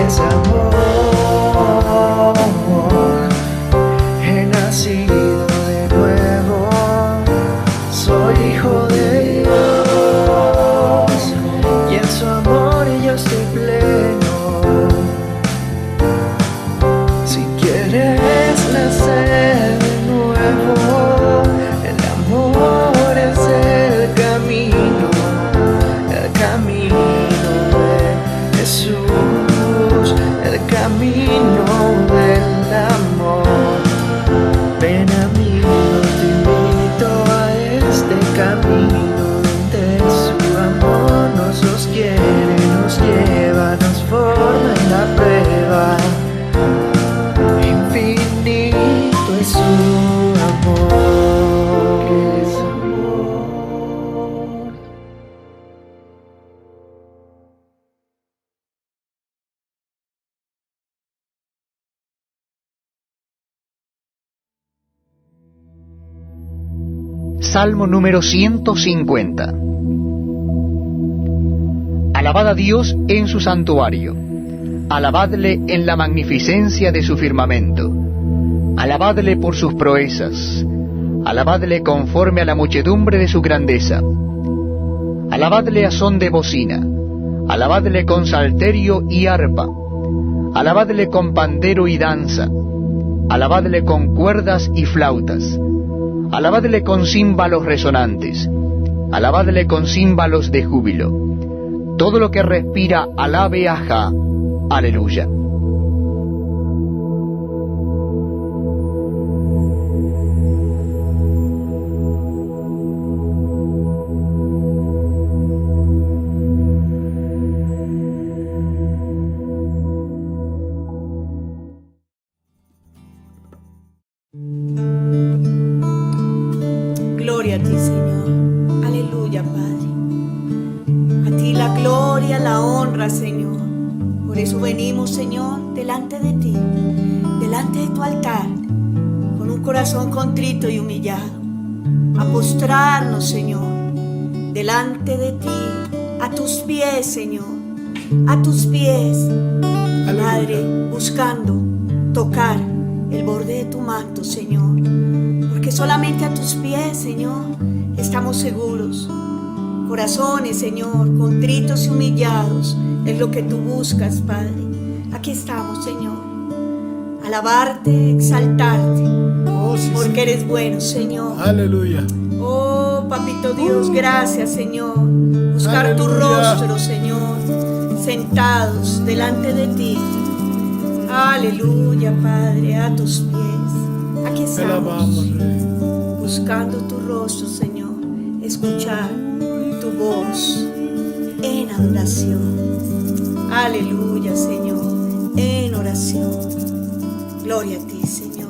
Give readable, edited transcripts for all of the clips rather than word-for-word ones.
es amor. He nacido de nuevo, soy hijo de Dios, y en su amor yo estoy pleno. Si quieres nacer de nuevo, el amor es el camino de Jesús, el camino del amor. Ven amigo, te invito a este camino donde su amor nos sostiene, nos lleva, nos forma en la prueba. Infinito es su amor, es amor. Salmo número 150. Alabad a Dios en su santuario, alabadle en la magnificencia de su firmamento, alabadle por sus proezas, alabadle conforme a la muchedumbre de su grandeza, alabadle a son de bocina, alabadle con salterio y arpa, alabadle con pandero y danza, alabadle con cuerdas y flautas, alabadle con címbalos resonantes, alabadle con címbalos de júbilo. Todo lo que respira, alabe a Jah. Aleluya. Gloria a ti, Señor. Aleluya, Padre. A ti la gloria, la honra, Señor. Por eso venimos, Señor, delante de ti, delante de tu altar, con un corazón contrito y humillado, a postrarnos, Señor, delante de ti, a tus pies, Señor, a tus pies, Padre, buscando tocar el borde de tu manto, Señor, porque solamente a tus pies, Señor, estamos seguros. Corazones, Señor, contritos y humillados, es lo que tú buscas, Padre. Aquí estamos, Señor. Alabarte, exaltarte, porque eres bueno, Señor. Aleluya. Oh, Papito Dios, gracias, Señor. Buscar tu rostro, Señor, sentados delante de ti. Aleluya, Padre, a tus pies. Aquí estamos, buscando tu rostro, Señor. Escuchar tu voz en adoración. Aleluya, Señor, en oración. Gloria a ti, Señor.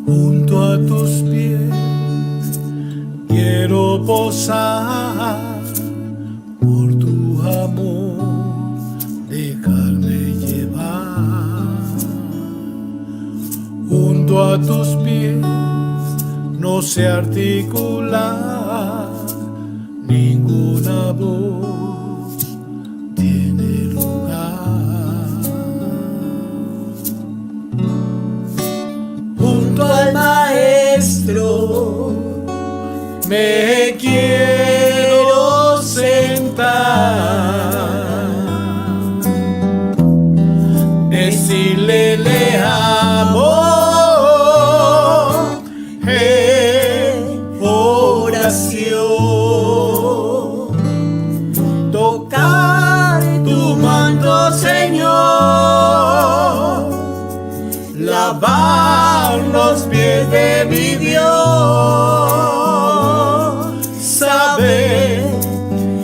Junto a tus pies quiero posar, por tu amor dejarme llevar. Junto a tus pies no sé articular, ninguna voz tiene lugar. Junto al Maestro me quiero sentar, decirle le amo en oración, tocar tu manto, Señor, lavar los pies de mi Dios, saber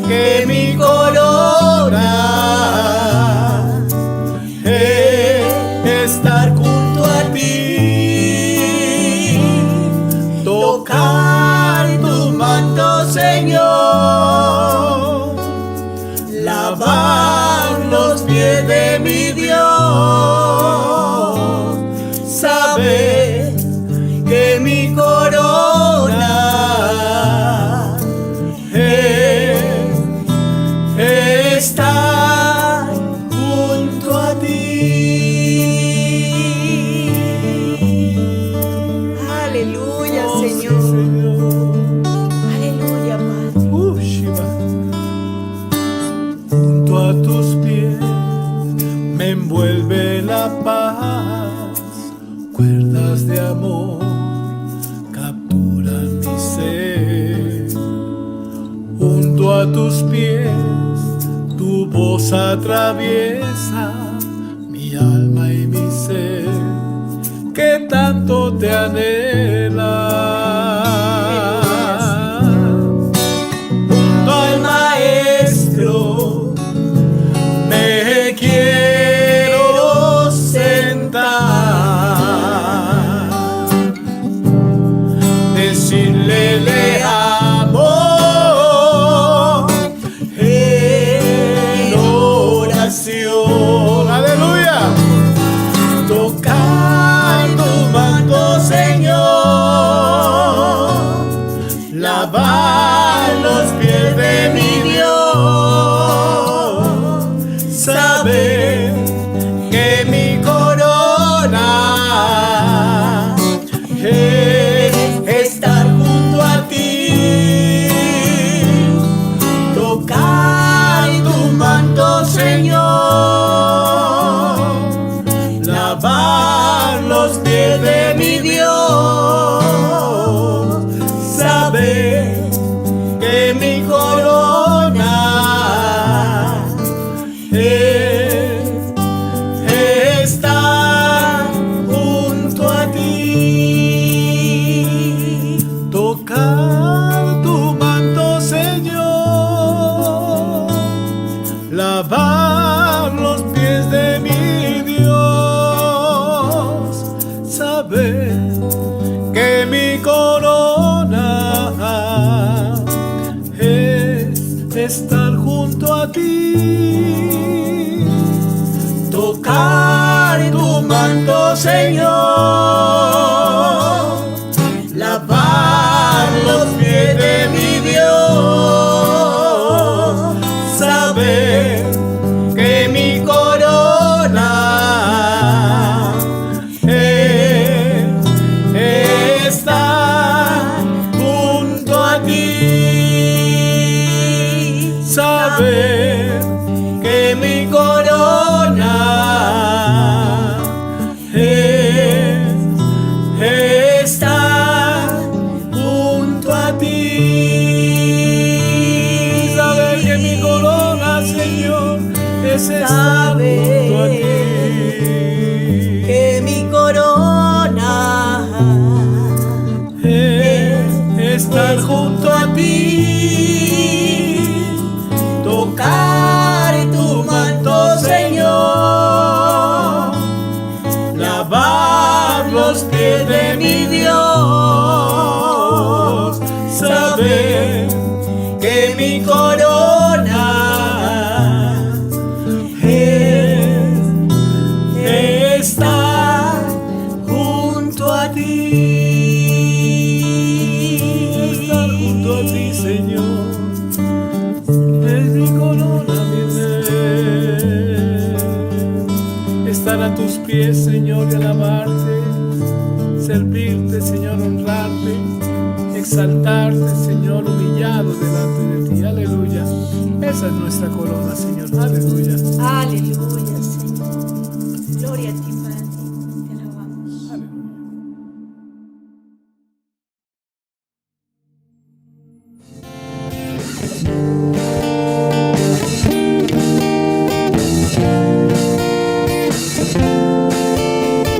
que mi corona es estar junto a ti, tocar tu manto, Señor, lavar los pies de mi Dios, saber que mi envuelve la paz, cuerdas de amor capturan mi ser. Junto a tus pies, tu voz atraviesa mi alma y mi ser, que tanto te anhela. Junto al Maestro me quiero sentar, decirle le amo en oración. Aleluya. Tocar tu manto, Señor, lavar los pies de mi Dios, saber que mi corona es estar junto a ti. Tocar tu manto, Señor, lavar los pies de mi Dios, saber que mi corona es estar junto a ti. Tocar tu manto, Señor, lavar los pies de mi Dios, saber que mi corona es estar junto a ti. Tocar tu manto, Señor, lavar los pies de mi Dios, saber que mi corona es estar junto a ti, saber que mi corona es estar junto a ti, saber que mi corona, Señor, es estar junto a ti, que mi corona es estar junto a ti. Tocar tu manto, Señor, lavar los pies de mi Dios, saber que mi corona es estar junto a ti. Estar junto a ti, Señor, es mi corona, mi rey. Estar a tus pies, Señor, y alabarte, servirte, Señor, honrarte, exaltarte, Señor, humillado delante de ti. Aleluya. Esa es nuestra corona, Señor. Aleluya. Aleluya, Señor. Gloria a ti, Padre. Te alabamos.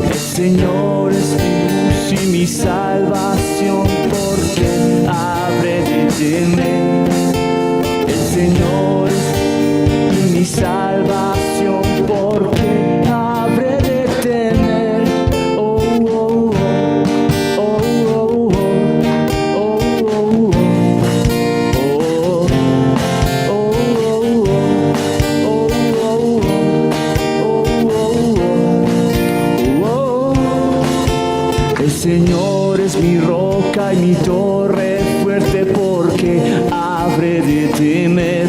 El Señor es mi luz y mi salvación, porque habré de temer. El Señor es mi salvación, porque habré de temer. Oh, oh, oh, oh, oh, oh, oh, El Señor es mi roca y mi torre fuerte, porque habré de temer.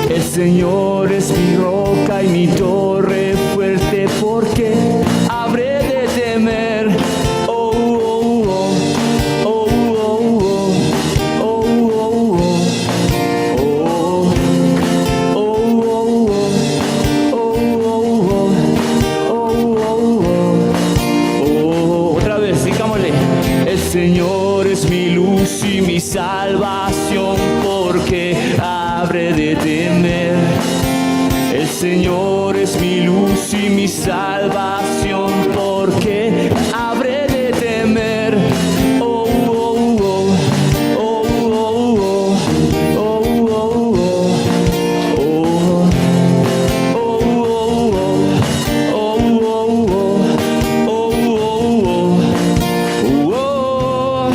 El Señor es mi roca y mi torre fuerte, porque habré de temer. Oh, oh, oh, oh, oh, oh, oh, oh, oh, oh, oh, oh, oh, oh, oh, oh. Señor es mi luz y mi salvación, porque habré de temer. Oh, oh, oh, oh, oh, oh, oh, oh.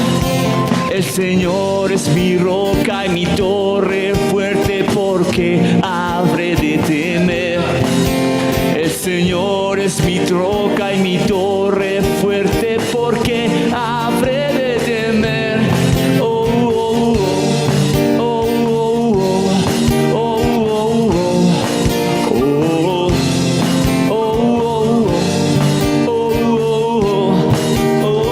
El Señor es mi roca y mi torre fuerte, porque habré de temer. El Señor es mi roca y mi torre fuerte, porque habré de temer. Oh, oh, oh, oh, oh, oh,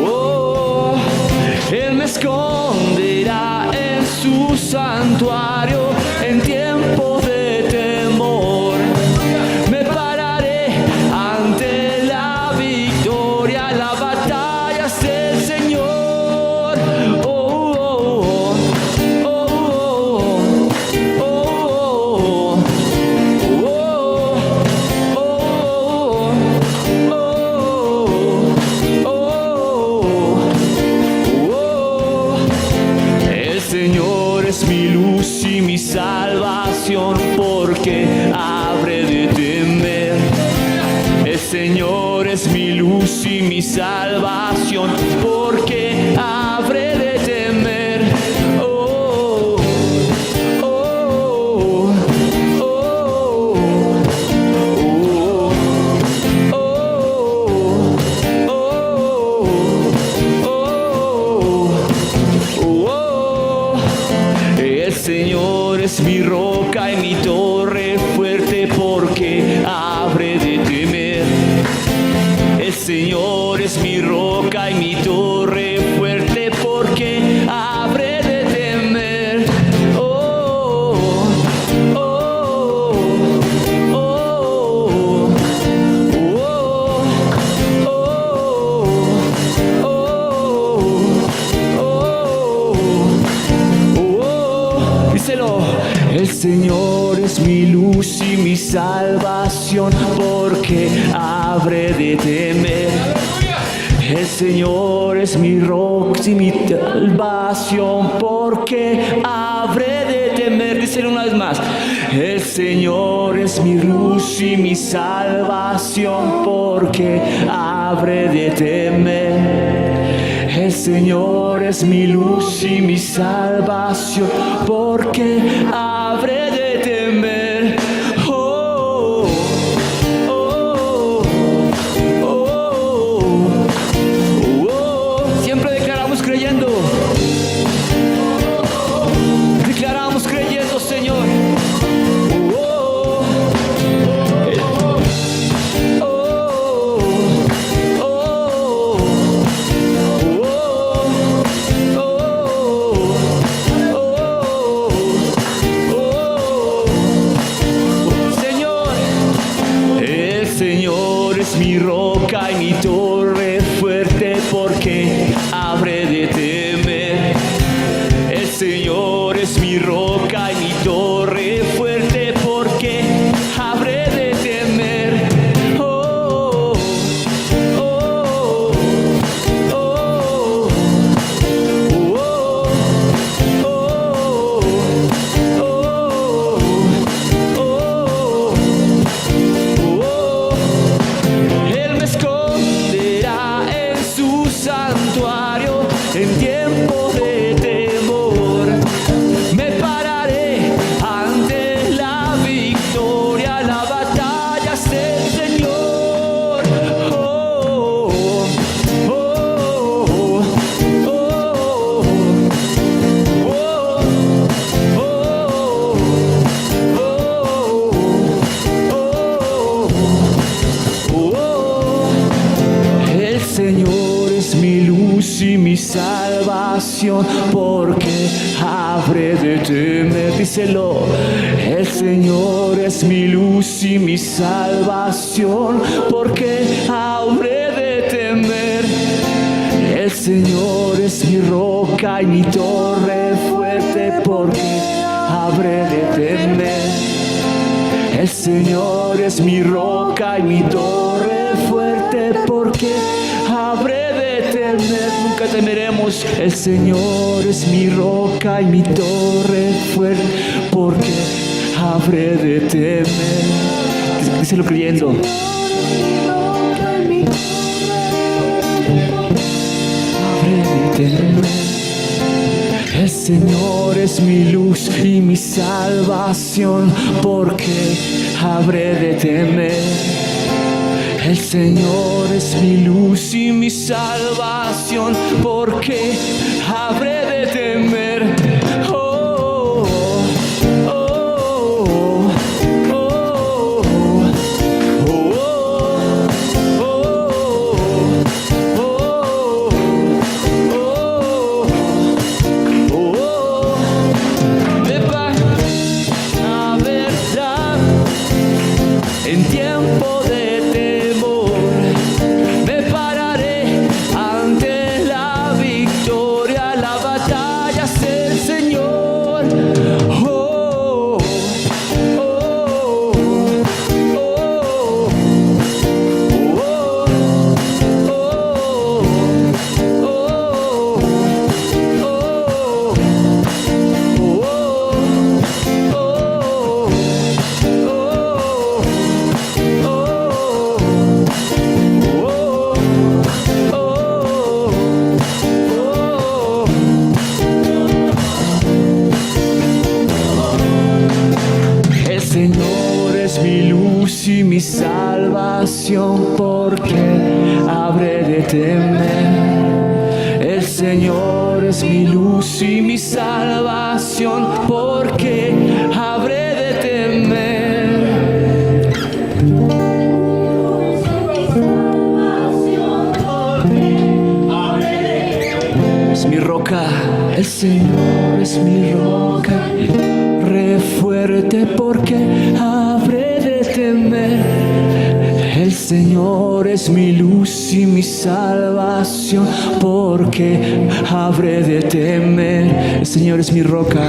oh. Él me esconderá en su santuario en tiempo de temor. Me pararé ante la victoria, la batalla es del Señor. Oh, oh, oh, oh, oh, El Señor es mi luz y mi salvación, porque habré de temer. El Señor es mi luz y mi salvación, porque habré de temer. Oh, oh, oh, oh, El Señor es mi roca y mi torre fuerte, porque habré de temer. El Señor es mi roca y mi torre fuerte, porque habré de temer. Oh, oh, oh, oh, Díselo. El Señor es mi luz y mi salvación, porque habré de temer. El Señor es mi roca y mi salvación, porque habré de temer. Díselo una vez más. El Señor es mi luz y mi salvación, porque habré de temer. El Señor es mi luz y mi salvación, porque habré de temer. Oh, oh, oh, oh. Siempre declaramos creyendo. Declaramos creyendo, Señor. Mi roca y mi torre fuerte, porque habré de temer. El Señor es mi roca y mi torre fuerte, porque habré de temer. Oh, oh, oh, oh, Él me esconderá en su santuario en tiempo de temor. Me pararé ante la victoria, la batalla es del Señor. Oh, oh, oh, oh, El Señor es mi luz y mi salvación, porque habré de temer. Díselo. El Señor es mi luz y mi salvación, porque habré de temer. El Señor es mi roca y mi torre fuerte, porque habré de temer. El Señor es mi roca y mi torre fuerte, porque habré de temer, nunca temeremos. El Señor es mi roca y mi torre fuerte, porque habré de temer. Díselo creyendo. Habré de temer. El Señor es mi luz y mi salvación, porque habré de temer. El Señor es mi luz y mi salvación, porque habré de temer. Oh, oh, oh, oh, oh, la verdad en tiempo de temor me pararé ante la victoria, la batalla es el Señor. Oh, oh, oh, el Señor es mi luz y mi salvación, porque habré de temer. El Señor es mi luz y mi salvación, porque habré de temer. Es mi roca, el Señor es mi roca, re fuerte, porque habré de temer. El Señor es mi luz y mi salvación, porque habré de temer. El Señor es mi roca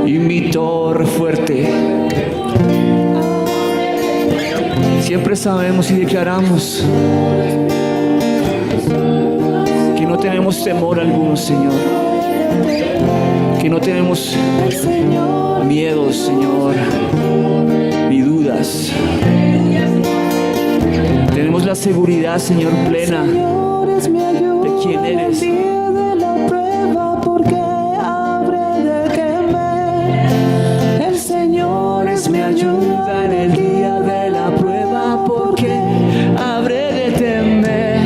y mi torre fuerte. Siempre sabemos y declaramos que no tenemos temor alguno, Señor. Que no tenemos miedos, Señor, ni dudas. Tenemos la seguridad, Señor, plena de quién eres. El Señor es mi ayuda en el día de la prueba, porque habré de temer.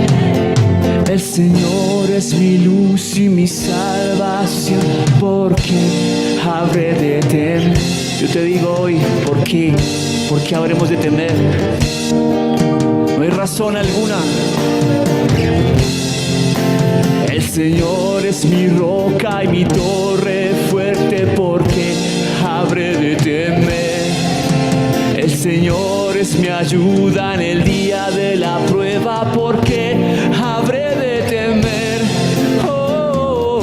El Señor es mi luz y mi salvación, porque habré de temer. Yo te digo hoy, ¿por qué? ¿Por qué habremos de temer? No hay razón alguna. El Señor es mi roca y mi torre fuerte, porque habré de temer. El Señor es mi ayuda en el día de la prueba, porque habré de temer. Oh,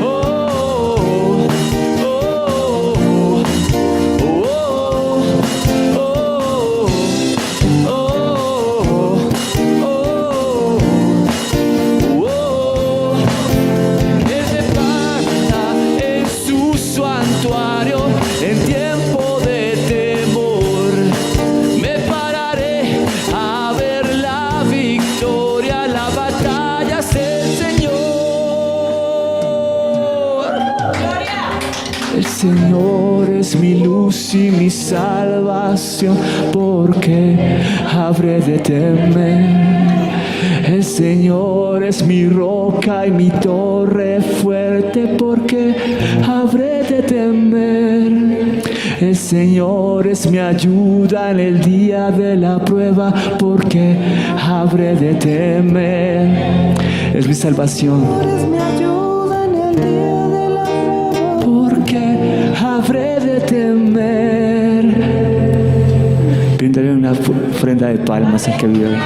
oh, oh, oh, Él me para en su santuario en tiempo de temor. Me pararé a ver la victoria, la batalla es el Señor. El Señor es mi luz y mi salvación, porque habré de temer. El Señor es mi roca y mi torre fuerte, porque habré de temer. El Señor es mi ayuda en el día de la prueba, porque habré de temer. Es mi salvación. Es mi ayuda en el día de la prueba, Porque habré de temer. Brindaré una ofrenda de palmas al que vive.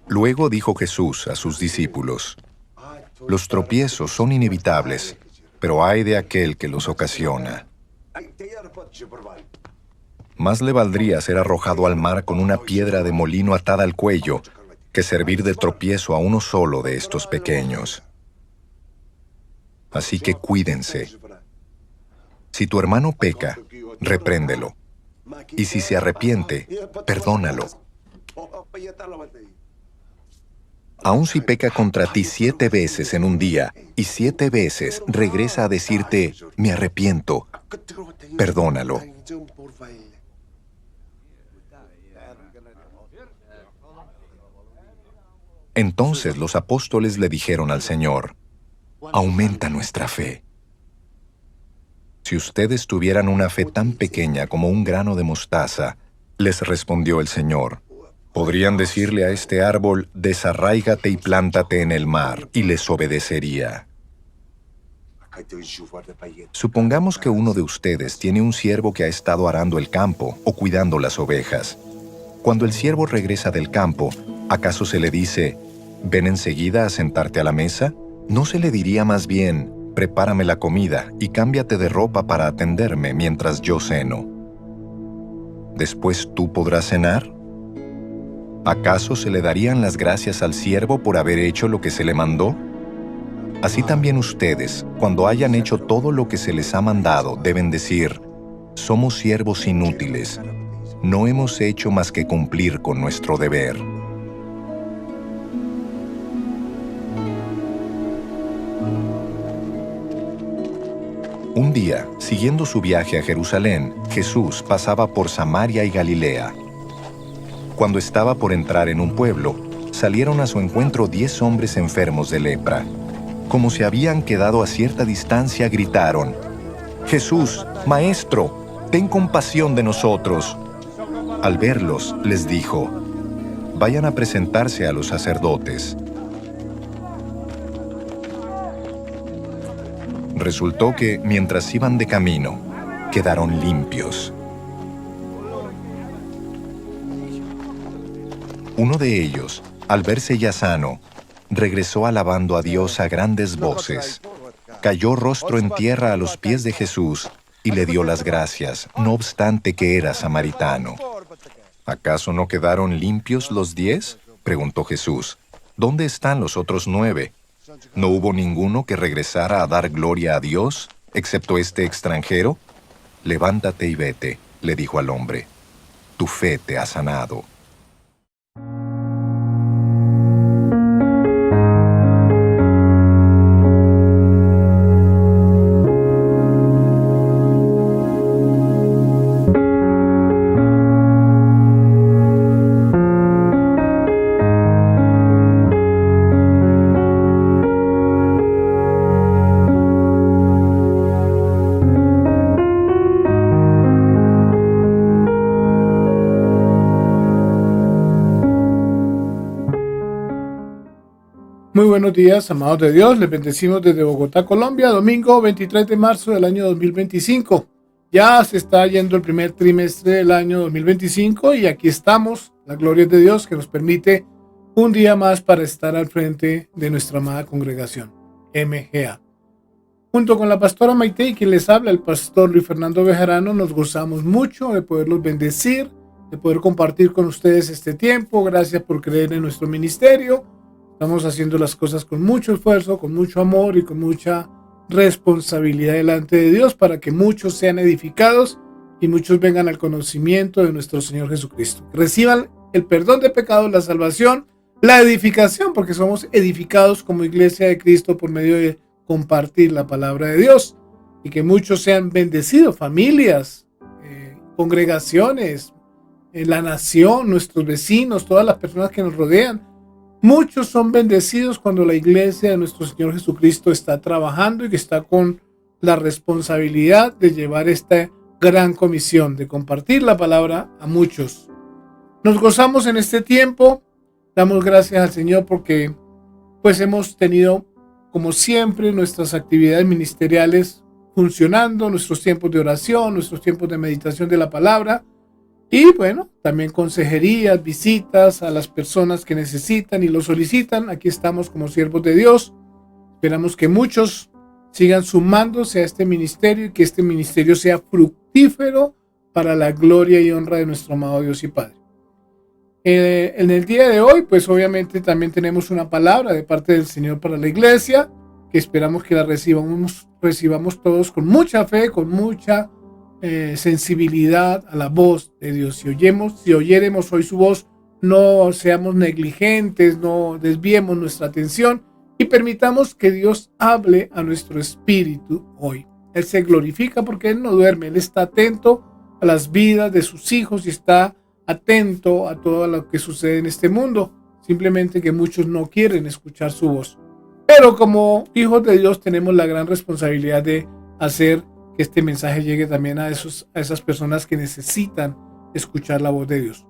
Luego dijo Jesús a sus discípulos: los tropiezos son inevitables, pero ay de aquel que los ocasiona. Más le valdría ser arrojado al mar con una piedra de molino atada al cuello que servir de tropiezo a uno solo de estos pequeños. Así que cuídense. Si tu hermano peca, repréndelo. Y si se arrepiente, perdónalo. Aun si peca contra ti 7 veces en un día y 7 veces regresa a decirte, me arrepiento, perdónalo. Entonces los apóstoles le dijeron al Señor: aumenta nuestra fe. Si ustedes tuvieran una fe tan pequeña como un grano de mostaza, les respondió el Señor, podrían decirle a este árbol, desarráigate y plántate en el mar, y les obedecería. Supongamos que uno de ustedes tiene un siervo que ha estado arando el campo o cuidando las ovejas. Cuando el siervo regresa del campo, ¿acaso se le dice, ven enseguida a sentarte a la mesa? ¿No se le diría más bien, prepárame la comida y cámbiate de ropa para atenderme mientras yo ceno? ¿Después tú podrás cenar? ¿Acaso se le darían las gracias al siervo por haber hecho lo que se le mandó? Así también ustedes, cuando hayan hecho todo lo que se les ha mandado, deben decir, somos siervos inútiles, no hemos hecho más que cumplir con nuestro deber. Un día, siguiendo su viaje a Jerusalén, Jesús pasaba por Samaria y Galilea. Cuando estaba por entrar en un pueblo, salieron a su encuentro 10 hombres enfermos de lepra. Como se habían quedado a cierta distancia, gritaron, Jesús, Maestro, ten compasión de nosotros. Al verlos, les dijo, vayan a presentarse a los sacerdotes. Resultó que, mientras iban de camino, quedaron limpios. Uno de ellos, al verse ya sano, regresó alabando a Dios a grandes voces. Cayó rostro en tierra a los pies de Jesús y le dio las gracias, no obstante que era samaritano. ¿Acaso no quedaron limpios los 10? Preguntó Jesús. ¿Dónde están los otros 9? ¿No hubo ninguno que regresara a dar gloria a Dios, excepto este extranjero? Levántate y vete, le dijo al hombre. Tu fe te ha sanado. Muy buenos días, amados de Dios. Les bendecimos desde Bogotá, Colombia, domingo 23 de marzo del año 2025. Ya se está yendo el primer trimestre del año 2025 y aquí estamos, la gloria de Dios que nos permite un día más para estar al frente de nuestra amada congregación, MGA. Junto con la pastora Maite y quien les habla, el pastor Luis Fernando Bejarano, nos gozamos mucho de poderlos bendecir, de poder compartir con ustedes este tiempo. Gracias por creer en nuestro ministerio. Estamos haciendo las cosas con mucho esfuerzo, con mucho amor y con mucha responsabilidad delante de Dios para que muchos sean edificados y muchos vengan al conocimiento de nuestro Señor Jesucristo. Reciban el perdón de pecados, la salvación, la edificación, porque somos edificados como iglesia de Cristo por medio de compartir la palabra de Dios y que muchos sean bendecidos, familias, congregaciones, la nación, nuestros vecinos, todas las personas que nos rodean. Muchos son bendecidos cuando la iglesia de nuestro Señor Jesucristo está trabajando y que está con la responsabilidad de llevar esta gran comisión, de compartir la palabra a muchos. Nos gozamos en este tiempo, damos gracias al Señor porque pues hemos tenido como siempre, nuestras actividades ministeriales funcionando, nuestros tiempos de oración, nuestros tiempos de meditación de la palabra y bueno, también consejerías, visitas a las personas que necesitan y lo solicitan. Aquí estamos como siervos de Dios. Esperamos que muchos sigan sumándose a este ministerio y que este ministerio sea fructífero para la gloria y honra de nuestro amado Dios y Padre. En el día de hoy, pues obviamente también tenemos una palabra de parte del Señor para la iglesia, que esperamos que la recibamos todos con mucha fe, con mucha sensibilidad a la voz de Dios. Si oyéremos hoy su voz, no seamos negligentes, no desviemos nuestra atención y permitamos que Dios hable a nuestro espíritu hoy. Él se glorifica porque Él no duerme, Él está atento a las vidas de sus hijos y está atento a todo lo que sucede en este mundo, simplemente que muchos no quieren escuchar su voz. Pero como hijos de Dios tenemos la gran responsabilidad de hacer que este mensaje llegue también a esas personas que necesitan escuchar la voz de Dios.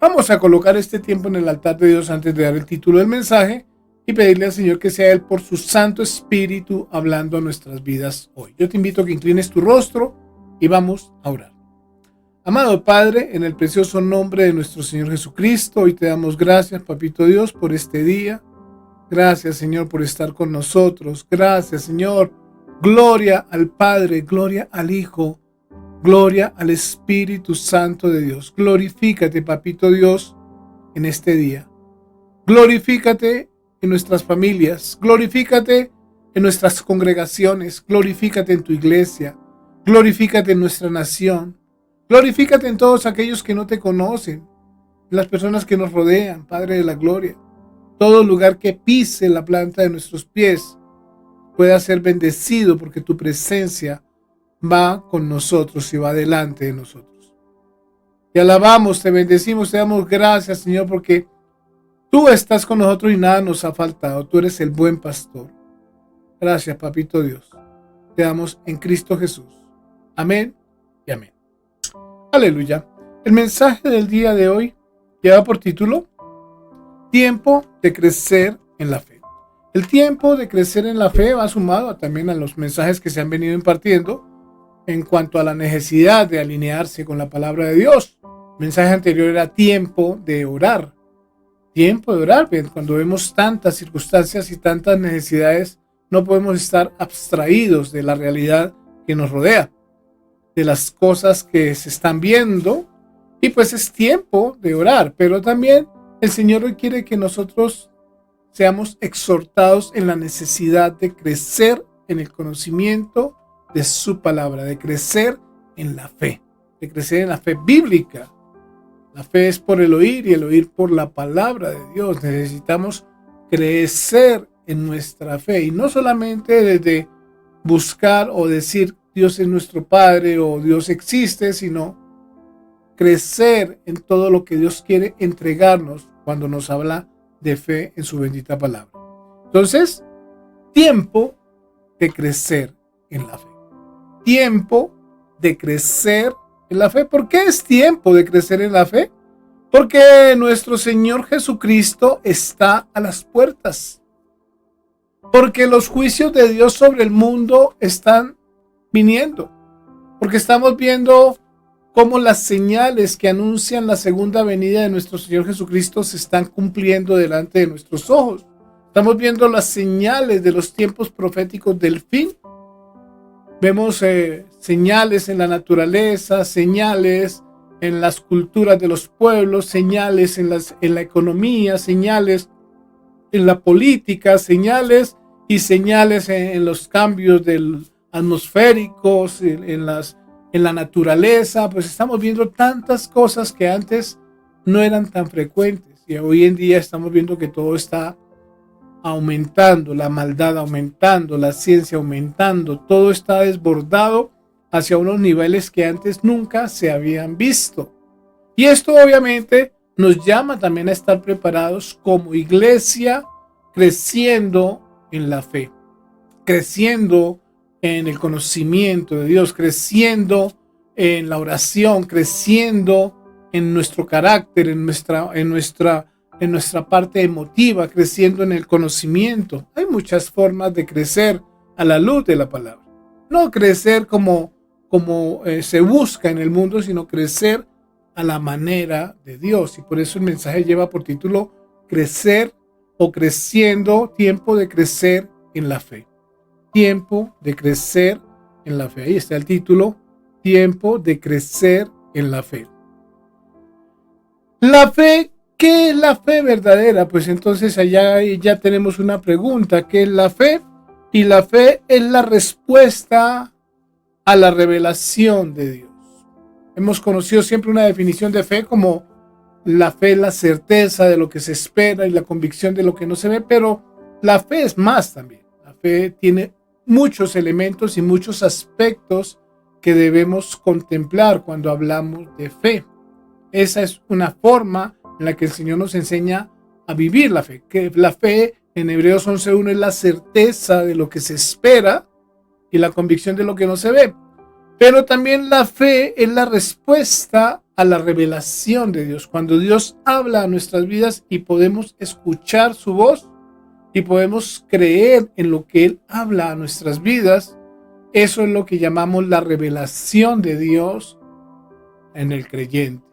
Vamos a colocar este tiempo en el altar de Dios antes de dar el título del mensaje y pedirle al Señor que sea Él por su Santo Espíritu hablando a nuestras vidas hoy. Yo te invito a que inclines tu rostro y vamos a orar. Amado Padre, en el precioso nombre de nuestro Señor Jesucristo, hoy te damos gracias, Papito Dios, por este día. Gracias, Señor, por estar con nosotros. Gracias, Señor. Gloria al Padre, gloria al Hijo, gloria al Espíritu Santo de Dios. Glorifícate, Papito Dios, en este día. Glorifícate en nuestras familias. Glorifícate en nuestras congregaciones. Glorifícate en tu iglesia. Glorifícate en nuestra nación. Glorifícate en todos aquellos que no te conocen, en las personas que nos rodean, Padre de la gloria. Todo lugar que pise la planta de nuestros pies pueda ser bendecido porque tu presencia va con nosotros y va delante de nosotros. Te alabamos, te bendecimos, te damos gracias, Señor, porque tú estás con nosotros y nada nos ha faltado. Tú eres el buen pastor. Gracias, Papito Dios. Te damos en Cristo Jesús. Amén y amén. Aleluya. El mensaje del día de hoy lleva por título Tiempo de crecer en la fe. El tiempo de crecer en la fe va sumado también a los mensajes que se han venido impartiendo en cuanto a la necesidad de alinearse con la palabra de Dios. El mensaje anterior era tiempo de orar. Tiempo de orar. Cuando vemos tantas circunstancias y tantas necesidades, no podemos estar abstraídos de la realidad que nos rodea, de las cosas que se están viendo, y pues es tiempo de orar. Pero también el Señor hoy quiere que nosotros seamos exhortados en la necesidad de crecer en el conocimiento de su palabra, de crecer en la fe, de crecer en la fe bíblica. La fe es por el oír y el oír por la palabra de Dios. Necesitamos crecer en nuestra fe y no solamente desde buscar o decir Dios es nuestro Padre o Dios existe, sino crecer en todo lo que Dios quiere entregarnos cuando nos habla de fe en su bendita palabra. Entonces, tiempo de crecer en la fe. Tiempo de crecer en la fe. ¿Por qué es tiempo de crecer en la fe? Porque nuestro Señor Jesucristo está a las puertas. Porque los juicios de Dios sobre el mundo están viniendo. Porque estamos viendo cómo las señales que anuncian la segunda venida de nuestro Señor Jesucristo se están cumpliendo delante de nuestros ojos. Estamos viendo las señales de los tiempos proféticos del fin. Vemos señales en la naturaleza, señales en las culturas de los pueblos, señales en la economía, señales en la política, señales en los cambios atmosféricos, en la naturaleza. Pues estamos viendo tantas cosas que antes no eran tan frecuentes y hoy en día estamos viendo que todo está aumentando, la maldad aumentando, la ciencia aumentando, todo está desbordado hacia unos niveles que antes nunca se habían visto. Y esto obviamente nos llama también a estar preparados como iglesia, creciendo en la fe, creciendo en el conocimiento de Dios, creciendo en la oración, creciendo en nuestro carácter, en nuestra en nuestra parte emotiva, creciendo en el conocimiento. Hay muchas formas de crecer a la luz de la palabra. No crecer como se busca en el mundo, sino crecer a la manera de Dios. Y por eso el mensaje lleva por título Crecer o Creciendo, tiempo de crecer en la fe. Tiempo de crecer en la fe. Ahí está el título, tiempo de crecer en la fe. La fe, ¿qué es la fe verdadera? Pues entonces allá ya tenemos una pregunta, ¿qué es la fe? Y la fe es la respuesta a la revelación de Dios. Hemos conocido siempre una definición de fe como la fe es la certeza de lo que se espera y la convicción de lo que no se ve, pero la fe es más también. La fe tiene muchos elementos y muchos aspectos que debemos contemplar cuando hablamos de fe. Esa es una forma en la que el Señor nos enseña a vivir la fe. Que la fe en Hebreos 11:1 es la certeza de lo que se espera y la convicción de lo que no se ve. Pero también la fe es la respuesta a la revelación de Dios. Cuando Dios habla a nuestras vidas y podemos escuchar su voz y podemos creer en lo que Él habla a nuestras vidas, eso es lo que llamamos la revelación de Dios en el creyente.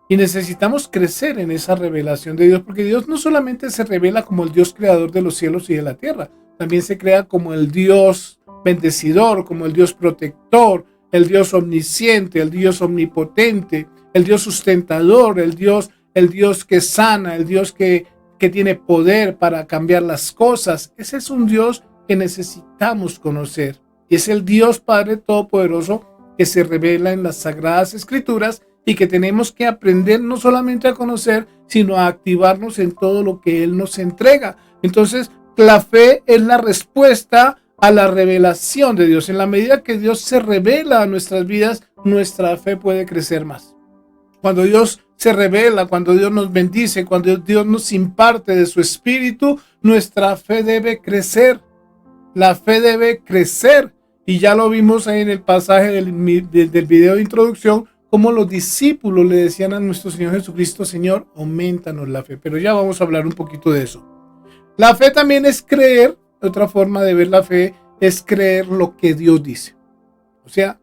Y necesitamos crecer en esa revelación de Dios, porque Dios no solamente se revela como el Dios creador de los cielos y de la tierra, también se crea como el Dios bendecidor, como el Dios protector, el Dios omnisciente, el Dios omnipotente, el Dios sustentador, el Dios que sana, el Dios que tiene poder para cambiar las cosas. Ese es un Dios que necesitamos conocer. Y es el Dios Padre Todopoderoso que se revela en las Sagradas Escrituras y que tenemos que aprender no solamente a conocer, sino a activarnos en todo lo que Él nos entrega. Entonces, la fe es la respuesta a la revelación de Dios. En la medida que Dios se revela a nuestras vidas, nuestra fe puede crecer más. Cuando Dios se revela, cuando Dios nos bendice, cuando Dios nos imparte de su espíritu, nuestra fe debe crecer. La fe debe crecer. Y ya lo vimos ahí en el pasaje del video de introducción, como los discípulos le decían a nuestro Señor Jesucristo: Señor, aumentanos la fe. Pero ya vamos a hablar un poquito de eso. La fe también es creer. Otra forma de ver la fe es creer lo que Dios dice. O sea,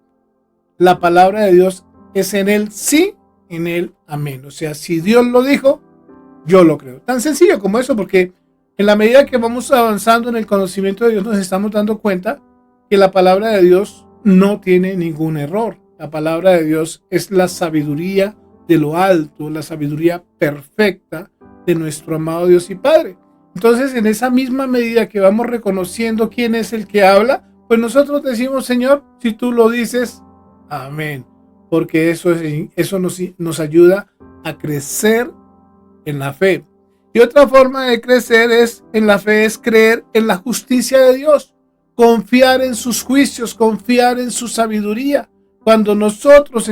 la palabra de Dios es en Él sí, en Él amén. O sea, si Dios lo dijo, yo lo creo. Tan sencillo como eso, porque en la medida que vamos avanzando en el conocimiento de Dios, nos estamos dando cuenta que la palabra de Dios no tiene ningún error. La palabra de Dios es la sabiduría de lo alto, la sabiduría perfecta de nuestro amado Dios y Padre. Entonces, en esa misma medida que vamos reconociendo quién es el que habla, pues nosotros decimos: Señor, si tú lo dices, amén. Porque eso nos ayuda a crecer en la fe. Y otra forma de crecer en la fe es creer en la justicia de Dios, confiar en sus juicios, confiar en su sabiduría. Cuando nosotros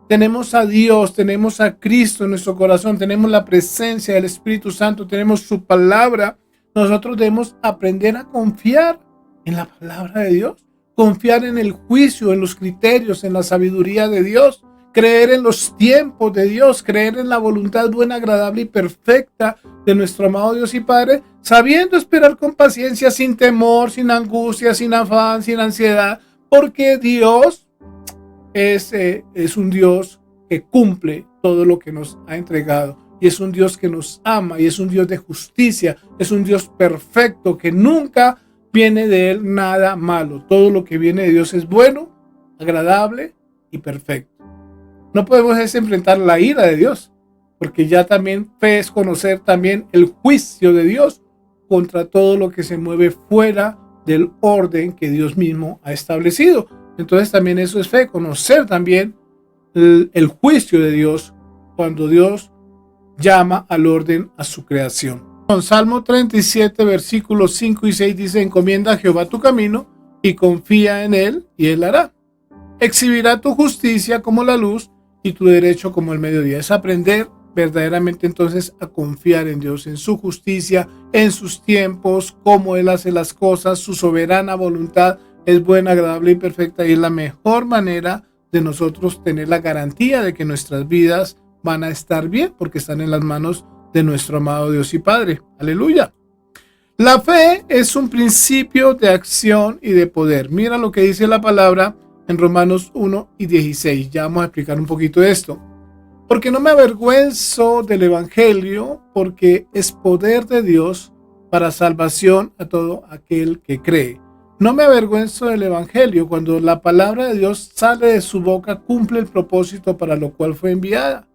tenemos a Dios, tenemos a Cristo en nuestro corazón, tenemos la presencia del Espíritu Santo, tenemos su palabra, nosotros debemos aprender a confiar en la palabra de Dios, confiar en el juicio, en los criterios, en la sabiduría de Dios, creer en los tiempos de Dios, creer en la voluntad buena, agradable y perfecta de nuestro amado Dios y Padre, sabiendo esperar con paciencia, sin temor, sin angustia, sin afán, sin ansiedad, porque Dios es un Dios que cumple todo lo que nos ha entregado, y es un Dios que nos ama, y es un Dios de justicia, es un Dios perfecto, que nunca viene de Él nada malo. Todo lo que viene de Dios es bueno, agradable y perfecto. No podemos enfrentar la ira de Dios, porque ya también fe es conocer también el juicio de Dios contra todo lo que se mueve fuera del orden que Dios mismo ha establecido. Entonces también eso es fe, conocer también el juicio de Dios cuando Dios llama al orden a su creación. En Salmo 37, versículos 5 y 6 dice: encomienda a Jehová tu camino y confía en Él, y Él hará. Exhibirá tu justicia como la luz y tu derecho como el mediodía. Es aprender verdaderamente entonces a confiar en Dios, en su justicia, en sus tiempos, cómo Él hace las cosas, su soberana voluntad es buena, agradable y perfecta, y es la mejor manera de nosotros tener la garantía de que nuestras vidas van a estar bien porque están en las manos de nuestro amado Dios y Padre. Aleluya. La fe es un principio de acción y de poder. Mira lo que dice la palabra en Romanos 1:16. Ya vamos a explicar un poquito de esto. Porque no me avergüenzo del evangelio, porque es poder de Dios para salvación a todo aquel que cree. No me avergüenzo del evangelio. Cuando la palabra de Dios sale de su boca, cumple el propósito para lo cual fue enviada.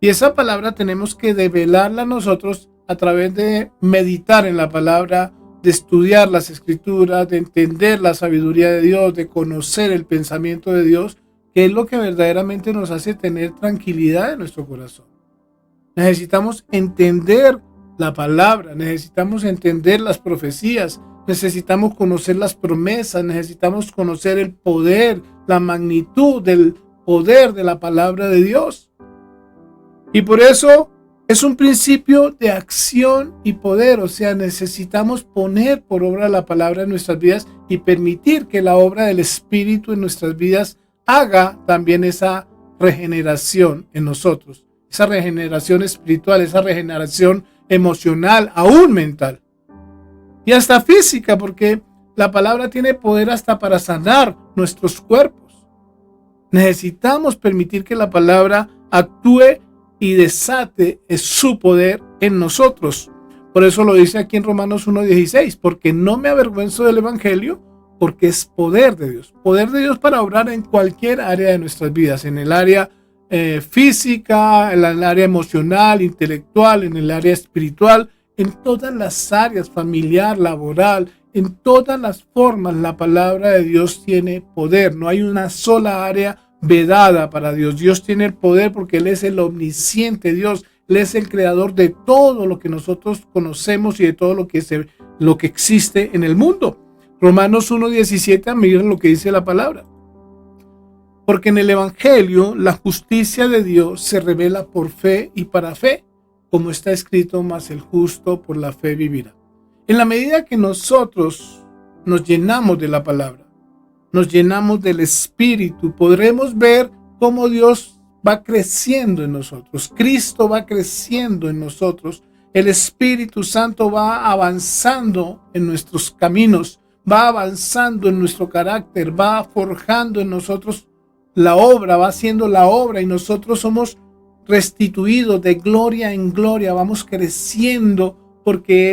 Y esa palabra tenemos que develarla nosotros a través de meditar en la palabra, de estudiar las escrituras, de entender la sabiduría de Dios, de conocer el pensamiento de Dios, que es lo que verdaderamente nos hace tener tranquilidad en nuestro corazón. Necesitamos entender la palabra, necesitamos entender las profecías, necesitamos conocer las promesas, necesitamos conocer el poder, la magnitud del poder de la palabra de Dios. Y por eso es un principio de acción y poder, o sea, necesitamos poner por obra la palabra en nuestras vidas y permitir que la obra del Espíritu en nuestras vidas haga también esa regeneración en nosotros, esa regeneración espiritual, esa regeneración emocional, aún mental y hasta física, porque la palabra tiene poder hasta para sanar nuestros cuerpos. Necesitamos permitir que la palabra actúe y desate su poder en nosotros. Por eso lo dice aquí en Romanos 1:16, porque no me avergüenzo del evangelio, porque es poder de Dios para obrar en cualquier área de nuestras vidas, en el área física, en el área emocional, intelectual, en el área espiritual, en todas las áreas, familiar, laboral, en todas las formas. La palabra de Dios tiene poder, no hay una sola área vedada para Dios. Dios tiene el poder porque Él es el omnisciente Dios, Él es el creador de todo lo que nosotros conocemos y de todo lo que existe en el mundo. Romanos 1:17, miren lo que dice la palabra. Porque en el evangelio la justicia de Dios se revela por fe y para fe, como está escrito, mas el justo por la fe vivirá. En la medida que nosotros nos llenamos de la palabra, nos llenamos del Espíritu, podremos ver cómo Dios va creciendo en nosotros, Cristo va creciendo en nosotros, el Espíritu Santo va avanzando en nuestros caminos, va avanzando en nuestro carácter, va forjando en nosotros la obra, va haciendo la obra y nosotros somos restituidos de gloria en gloria, vamos creciendo porque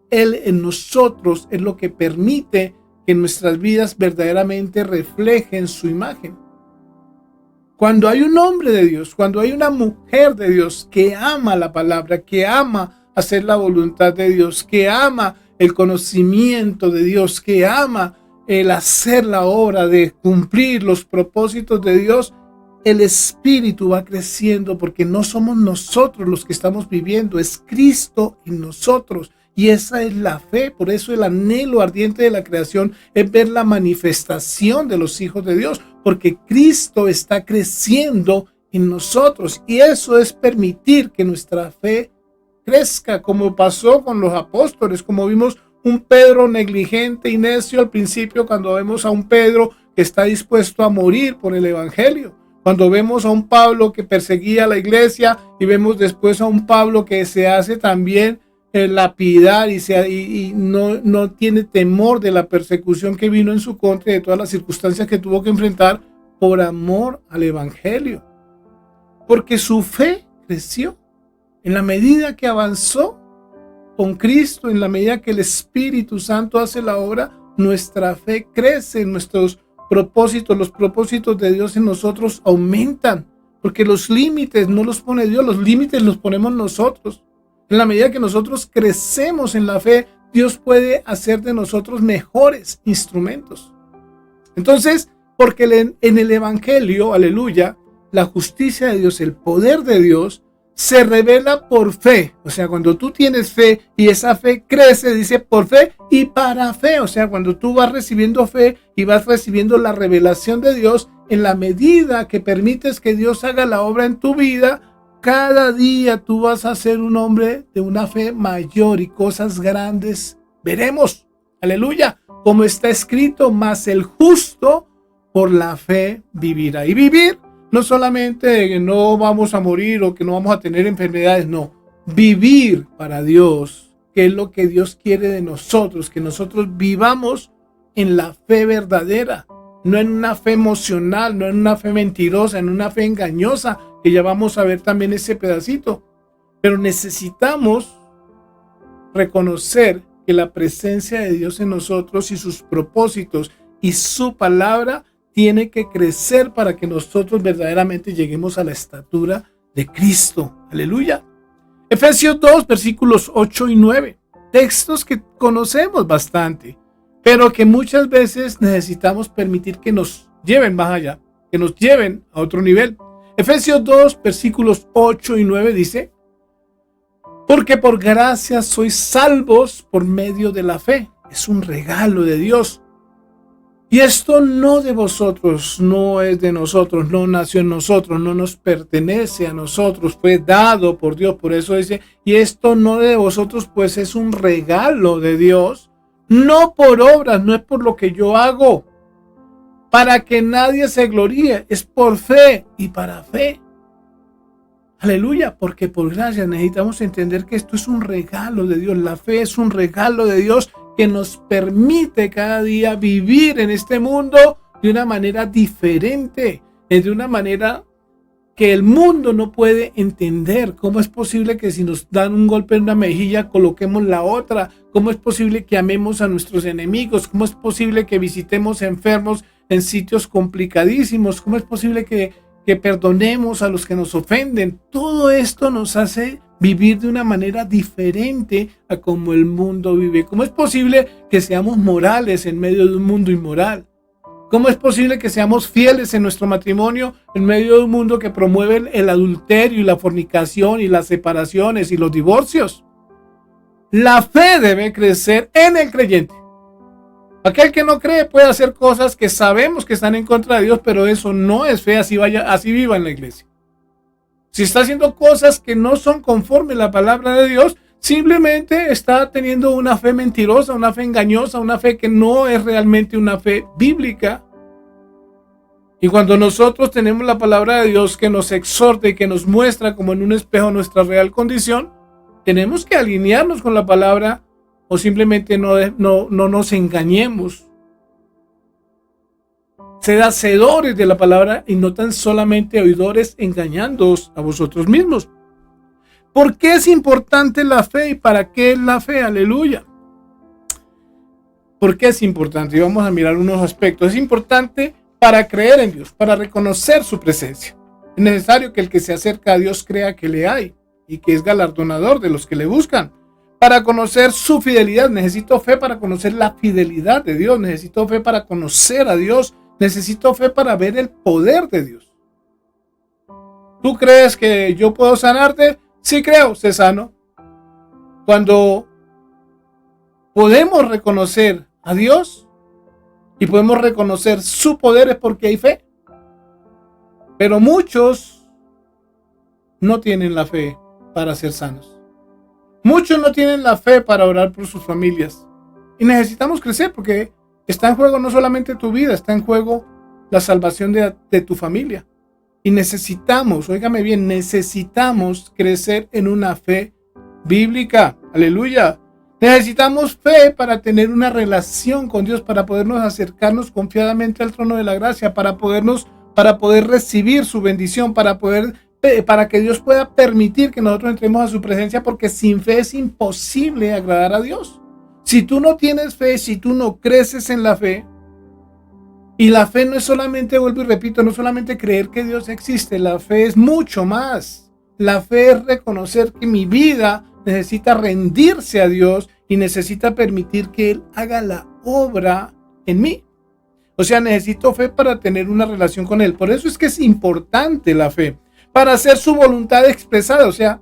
Él en nosotros es lo que permite que nuestras vidas verdaderamente reflejen su imagen. Cuando hay un hombre de Dios, cuando hay una mujer de Dios que ama la palabra, que ama hacer la voluntad de Dios, que ama el conocimiento de Dios, que ama el hacer la obra de cumplir los propósitos de Dios, el Espíritu va creciendo porque no somos nosotros los que estamos viviendo, es Cristo en nosotros. Y esa es la fe, por eso el anhelo ardiente de la creación es ver la manifestación de los hijos de Dios, porque Cristo está creciendo en nosotros y eso es permitir que nuestra fe crezca, como pasó con los apóstoles, como vimos un Pedro negligente y necio al principio, cuando vemos a un Pedro que está dispuesto a morir por el evangelio, cuando vemos a un Pablo que perseguía a la iglesia y vemos después a un Pablo que se hace también lapidar y no tiene temor de la persecución que vino en su contra y de todas las circunstancias que tuvo que enfrentar por amor al evangelio, porque su fe creció en la medida que avanzó con Cristo, en la medida que el Espíritu Santo hace la obra, nuestra fe crece, nuestros propósitos, los propósitos de Dios en nosotros aumentan, porque los límites no los pone Dios, los límites los ponemos nosotros. En la medida que nosotros crecemos en la fe, Dios puede hacer de nosotros mejores instrumentos. Entonces, porque en el evangelio, aleluya, la justicia de Dios, el poder de Dios, se revela por fe. O sea, cuando tú tienes fe y esa fe crece, dice por fe y para fe. O sea, cuando tú vas recibiendo fe y vas recibiendo la revelación de Dios, en la medida que permites que Dios haga la obra en tu vida, cada día tú vas a ser un hombre de una fe mayor y cosas grandes veremos. Aleluya. Como está escrito, mas el justo por la fe vivirá. Y vivir No solamente que no vamos a morir o que no vamos a tener enfermedades, no. Vivir para Dios, que es lo que Dios quiere de nosotros, que nosotros vivamos en la fe verdadera, no en una fe emocional, no en una fe mentirosa, en una fe engañosa, que ya vamos a ver también ese pedacito. Pero necesitamos reconocer que la presencia de Dios en nosotros y sus propósitos y su palabra tiene que crecer para que nosotros verdaderamente lleguemos a la estatura de Cristo. Aleluya. Efesios 2, versículos 8 y 9. Textos que conocemos bastante, pero que muchas veces necesitamos permitir que nos lleven más allá, que nos lleven a otro nivel. Efesios 2, versículos 8 y 9 dice: porque por gracia sois salvos por medio de la fe. Es un regalo de Dios. Y esto no de vosotros, no es de nosotros, no nació en nosotros, no nos pertenece a nosotros, fue dado por Dios. Por eso dice, y esto no de vosotros, pues es un regalo de Dios, no por obras, no es por lo que yo hago, para que nadie se gloríe, es por fe y para fe. Aleluya, porque por gracia necesitamos entender que esto es un regalo de Dios. La fe es un regalo de Dios que nos permite cada día vivir en este mundo de una manera diferente, de una manera que el mundo no puede entender. ¿Cómo es posible que si nos dan un golpe en una mejilla coloquemos la otra? ¿Cómo es posible que amemos a nuestros enemigos? ¿Cómo es posible que visitemos enfermos en sitios complicadísimos? ¿Cómo es posible que perdonemos a los que nos ofenden? Todo esto nos hace vivir de una manera diferente a como el mundo vive. ¿Cómo es posible que seamos morales en medio de un mundo inmoral? ¿Cómo es posible que seamos fieles en nuestro matrimonio en medio de un mundo que promueve el adulterio y la fornicación y las separaciones y los divorcios? La fe debe crecer en el creyente. Aquel que no cree puede hacer cosas que sabemos que están en contra de Dios, pero eso no es fe, así viva en la iglesia. Si está haciendo cosas que no son conforme a la palabra de Dios, simplemente está teniendo una fe mentirosa, una fe engañosa, una fe que no es realmente una fe bíblica. Y cuando nosotros tenemos la palabra de Dios que nos exhorta y que nos muestra como en un espejo nuestra real condición, tenemos que alinearnos con la palabra o simplemente no nos engañemos. Sed hacedores de la palabra y no tan solamente oidores, engañándoos a vosotros mismos. ¿Por qué es importante la fe y para qué es la fe? Aleluya. ¿Por qué es importante? Y vamos a mirar unos aspectos. Es importante para creer en Dios, para reconocer su presencia. Es necesario que el que se acerca a Dios crea que le hay y que es galardonador de los que le buscan. Para conocer su fidelidad, necesito fe para conocer la fidelidad de Dios. Necesito fe para conocer a Dios. Necesito fe para ver el poder de Dios. ¿Tú crees que yo puedo sanarte? Sí creo, sé sano. Cuando podemos reconocer a Dios y podemos reconocer su poder es porque hay fe. Pero muchos no tienen la fe para ser sanos. Muchos no tienen la fe para orar por sus familias. Y necesitamos crecer porque está en juego no solamente tu vida, está en juego la salvación de tu familia. Y necesitamos, óigame bien, necesitamos crecer en una fe bíblica. Aleluya. Necesitamos fe para tener una relación con Dios, para podernos acercarnos confiadamente al trono de la gracia, para poder recibir su bendición, para que Dios pueda permitir que nosotros entremos a su presencia, porque sin fe es imposible agradar a Dios. Si tú no tienes fe, si tú no creces en la fe, y la fe no es solamente, vuelvo y repito, no solamente creer que Dios existe, la fe es mucho más. La fe es reconocer que mi vida necesita rendirse a Dios y necesita permitir que Él haga la obra en mí. O sea, necesito fe para tener una relación con Él. Por eso es que es importante la fe, para hacer su voluntad expresada, o sea,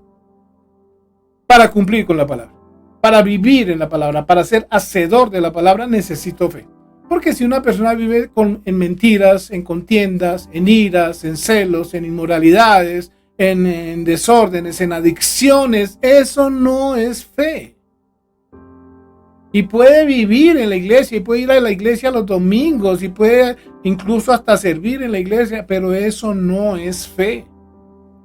para cumplir con la palabra, para vivir en la palabra, para ser hacedor de la palabra, necesito fe. Porque si una persona vive en mentiras, en contiendas, en iras, en celos, en inmoralidades, en desórdenes, en adicciones, eso no es fe. Y puede vivir en la iglesia, y puede ir a la iglesia los domingos, y puede incluso hasta servir en la iglesia, pero eso no es fe.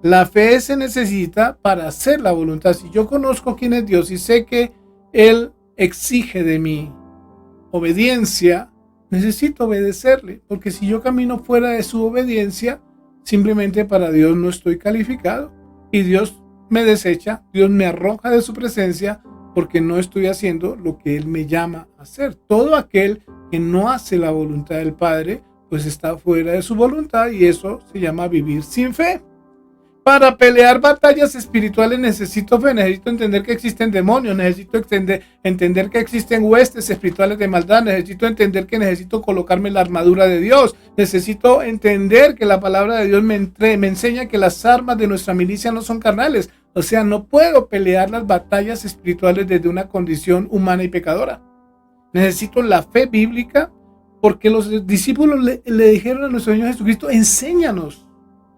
La fe se necesita para hacer la voluntad. Si yo conozco quién es Dios y sé que Él exige de mí obediencia, necesito obedecerle, porque si yo camino fuera de su obediencia, simplemente para Dios no estoy calificado, y Dios me desecha, Dios me arroja de su presencia, porque no estoy haciendo lo que Él me llama a hacer. Todo aquel que no hace la voluntad del Padre, pues está fuera de su voluntad, y eso se llama vivir sin fe. Para pelear batallas espirituales necesito fe, necesito entender que existen demonios, necesito entender que existen huestes espirituales de maldad, necesito entender que necesito colocarme la armadura de Dios, necesito entender que la palabra de Dios me enseña que las armas de nuestra milicia no son carnales. O sea, no puedo pelear las batallas espirituales desde una condición humana y pecadora. Necesito la fe bíblica, porque los discípulos le dijeron a nuestro Señor Jesucristo: enséñanos